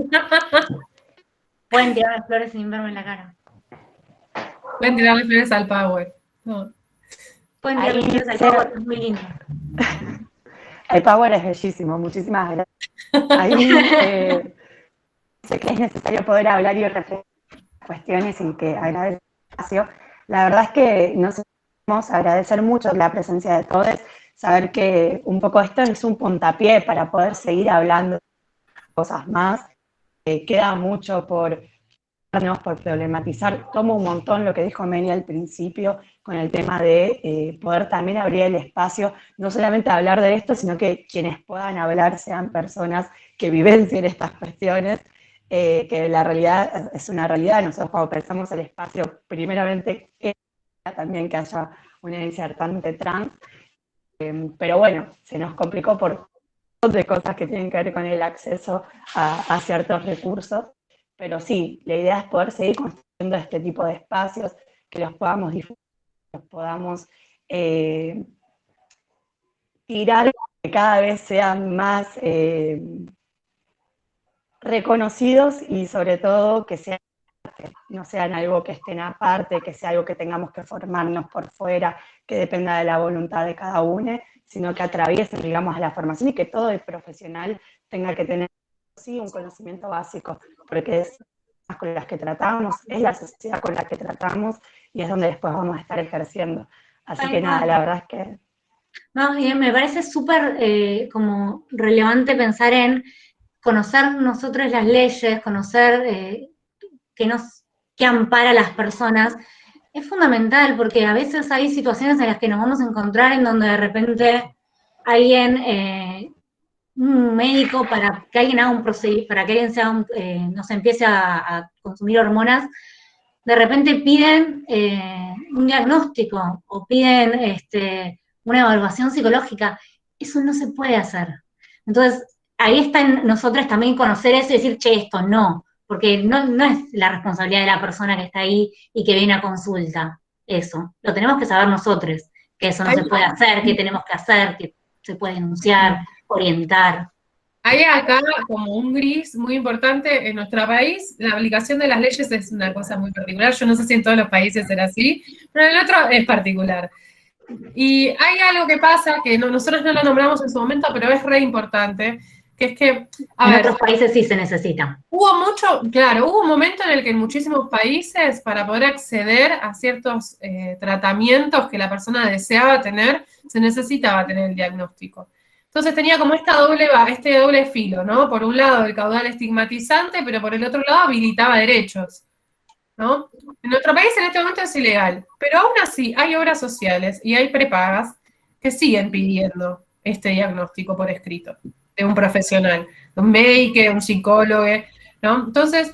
pueden tirarme flores sin verme en la cara. Pueden tirarle flores al Power. No. Pueden tirarle Ahí flores al se- Power, es muy lindo. El Power es bellísimo, muchísimas gracias. Ahí sé que es necesario poder hablar y reflexionar cuestiones y que agradecer el espacio. La verdad es que nos queremos agradecer mucho la presencia de todos, saber que un poco esto es un puntapié para poder seguir hablando de cosas más. Queda mucho por problematizar. Tomo un montón lo que dijo Meli al principio con el tema de poder también abrir el espacio, no solamente hablar de esto, sino que quienes puedan hablar sean personas que vivencien estas cuestiones, que la realidad es una realidad. Nosotros cuando pensamos el espacio, primeramente también que haya una insertante trans, pero bueno, se nos complicó por un montón de cosas que tienen que ver con el acceso a ciertos recursos. Pero sí, la idea es poder seguir construyendo este tipo de espacios, que los podamos disfrutar, que los podamos tirar, que cada vez sean más reconocidos y sobre todo que sean, no sean algo que estén aparte, que sea algo que tengamos que formarnos por fuera, que dependa de la voluntad de cada uno, sino que atraviesen, digamos, a la formación y que todo el profesional tenga que tener sí un conocimiento básico, porque es con las que tratamos, es la sociedad con la que tratamos y es donde después vamos a estar ejerciendo. Así que nada, la verdad es que... No, y me parece súper como relevante pensar en conocer nosotros las leyes, conocer qué ampara a las personas. Es fundamental porque a veces hay situaciones en las que nos vamos a encontrar en donde de repente alguien... un médico para que alguien haga un procedimiento, para que alguien no se empiece a consumir hormonas, de repente piden un diagnóstico o piden una evaluación psicológica. Eso no se puede hacer. Entonces, ahí está en nosotros también conocer eso y decir, che, esto no, porque no es la responsabilidad de la persona que está ahí y que viene a consulta. Eso, lo tenemos que saber nosotros, que eso no se puede hacer, que tenemos que hacer, que se puede denunciar, orientar. Hay acá como un gris muy importante en nuestro país. La aplicación de las leyes es una cosa muy particular. Yo no sé si en todos los países será así, pero en el otro es particular. Y hay algo que pasa que nosotros no lo nombramos en su momento, pero es re importante, que es que, en otros países sí se necesita. Hubo un momento en el que en muchísimos países, para poder acceder a ciertos tratamientos que la persona deseaba tener, se necesitaba tener el diagnóstico. Entonces tenía como este doble filo, ¿no? Por un lado el caudal estigmatizante, pero por el otro lado habilitaba derechos, ¿no? En nuestro país en este momento es ilegal, pero aún así hay obras sociales y hay prepagas que siguen pidiendo este diagnóstico por escrito de un profesional, de un médico, un psicólogo, ¿no? Entonces,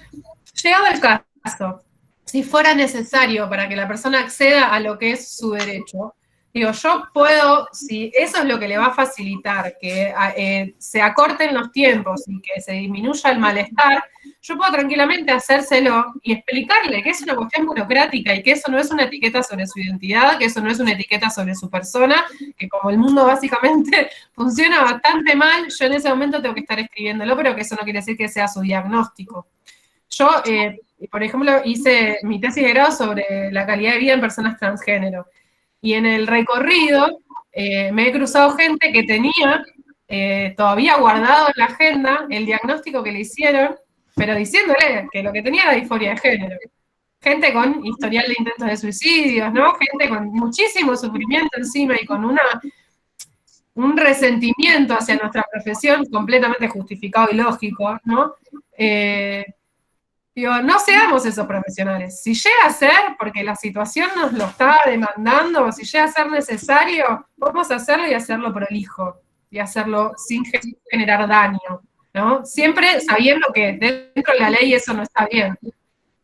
llegado el caso, si fuera necesario para que la persona acceda a lo que es su derecho, digo, yo puedo, si eso es lo que le va a facilitar, que se acorten los tiempos y que se disminuya el malestar, yo puedo tranquilamente hacérselo y explicarle que es una cuestión burocrática y que eso no es una etiqueta sobre su identidad, que eso no es una etiqueta sobre su persona, que como el mundo básicamente funciona bastante mal, yo en ese momento tengo que estar escribiéndolo, pero que eso no quiere decir que sea su diagnóstico. Yo, por ejemplo, hice mi tesis de grado sobre la calidad de vida en personas transgénero. Y en el recorrido me he cruzado gente que tenía todavía guardado en la agenda el diagnóstico que le hicieron, pero diciéndole que lo que tenía era disforia de género. Gente con historial de intentos de suicidios, ¿no? Gente con muchísimo sufrimiento encima y con un resentimiento hacia nuestra profesión completamente justificado y lógico, ¿no? Digo, no seamos esos profesionales. Si llega a ser, porque la situación nos lo está demandando, si llega a ser necesario, vamos a hacerlo y hacerlo prolijo, y hacerlo sin generar daño, ¿no? Siempre sabiendo que dentro de la ley eso no está bien,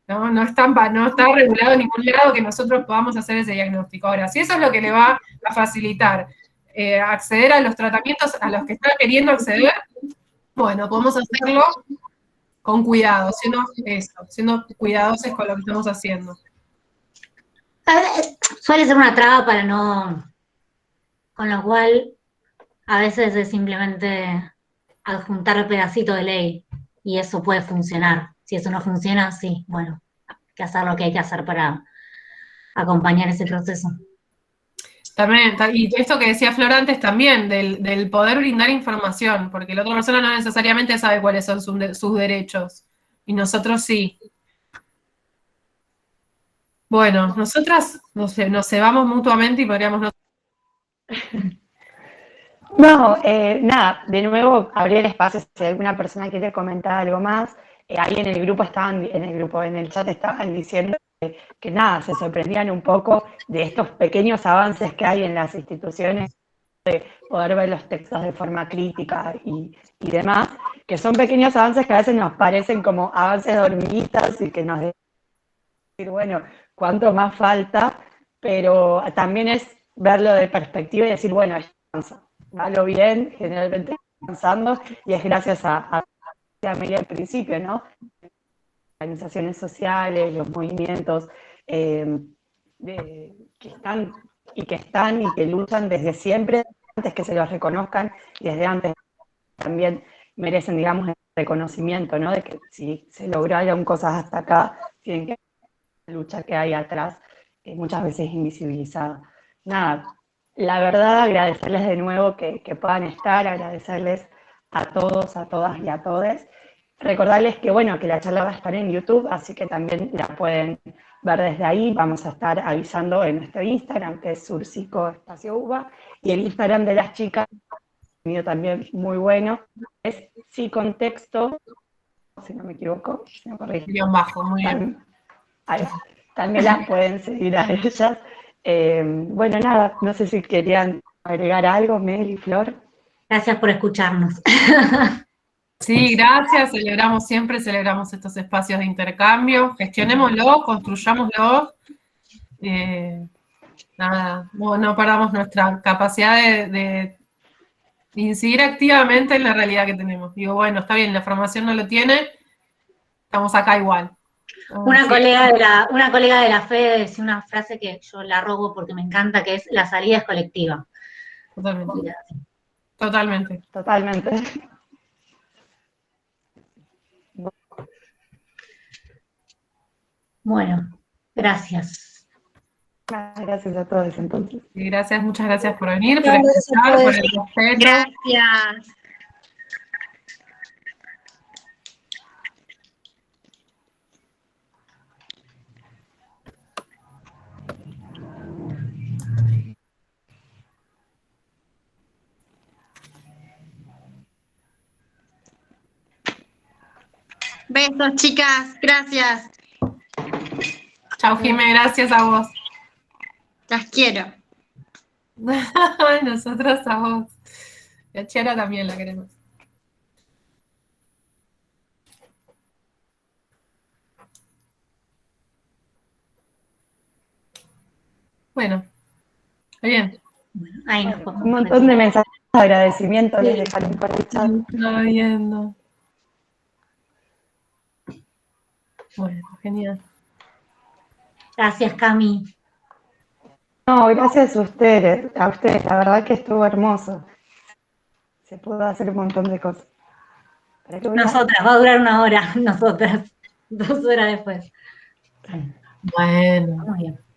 ¿no? No está regulado en ningún lado que nosotros podamos hacer ese diagnóstico. Ahora, si eso es lo que le va a facilitar acceder a los tratamientos a los que está queriendo acceder, bueno, podemos hacerlo con cuidado, siendo cuidadosos con lo que estamos haciendo. Suele ser una traba para no, con lo cual a veces es simplemente adjuntar pedacito de ley y eso puede funcionar. Si eso no funciona, sí, bueno, hay que hacer lo que hay que hacer para acompañar ese proceso. También, y esto que decía Flor antes también, del poder brindar información, porque la otra persona no necesariamente sabe cuáles son sus derechos, y nosotros sí. Bueno, nosotras nos cebamos mutuamente y podríamos... No, nada, de nuevo abrir el espacio si alguna persona quiere comentar algo más. Ahí en el grupo en el chat estaban diciendo que nada, se sorprendían un poco de estos pequeños avances que hay en las instituciones, de poder ver los textos de forma crítica y demás, que son pequeños avances que a veces nos parecen como avances de hormiguitas y que nos decir, bueno, cuánto más falta, pero también es verlo de perspectiva y decir, bueno, va lo bien, generalmente avanzando, y es gracias a Amelia al principio, ¿no? Organizaciones sociales, los movimientos que están y que luchan desde siempre, antes que se los reconozcan, y desde antes también merecen, digamos, el reconocimiento, ¿no? De que si se lograron cosas hasta acá, tienen que la lucha que hay atrás, muchas veces invisibilizada. Nada, la verdad, agradecerles de nuevo que puedan estar, agradecerles a todos, a todas y a todes. Recordarles que, bueno, que la charla va a estar en YouTube, así que también la pueden ver desde ahí. Vamos a estar avisando en nuestro Instagram, que es surpsico_uva, y el Instagram de las chicas, también muy bueno, es psicontexto, si no me equivoco, si me corrijo. Guión bajo, muy bien. También las pueden seguir a ellas. Bueno, nada, no sé si querían agregar algo, Mel y Flor. Gracias por escucharnos. Sí, gracias, celebramos estos espacios de intercambio, gestionémoslo, construyámoslo. Nada, no perdamos nuestra capacidad de incidir activamente en la realidad que tenemos. Digo, bueno, está bien, la formación no lo tiene, estamos acá igual. Una colega de la FE decía una frase que yo la robo porque me encanta, que es: la salida es colectiva. Totalmente. Bueno, gracias. Gracias a todos entonces. Y muchas gracias por venir, por Gracias escuchar, a por todos. el respeto. Gracias. Besos, chicas. Gracias. Chau, Jimé, gracias a vos. Las quiero. Nosotros a vos. Y a Chiara también la queremos. Bueno, está bien. Ahí Un montón de mensajes de agradecimiento les dejaron por el chat. Estaba viendo. Bueno, genial. Gracias, Cami. No, gracias a ustedes, la verdad que estuvo hermoso. Se pudo hacer un montón de cosas. Nosotras, va a durar 1 hora, nosotras, 2 horas después. Bueno. Muy bien.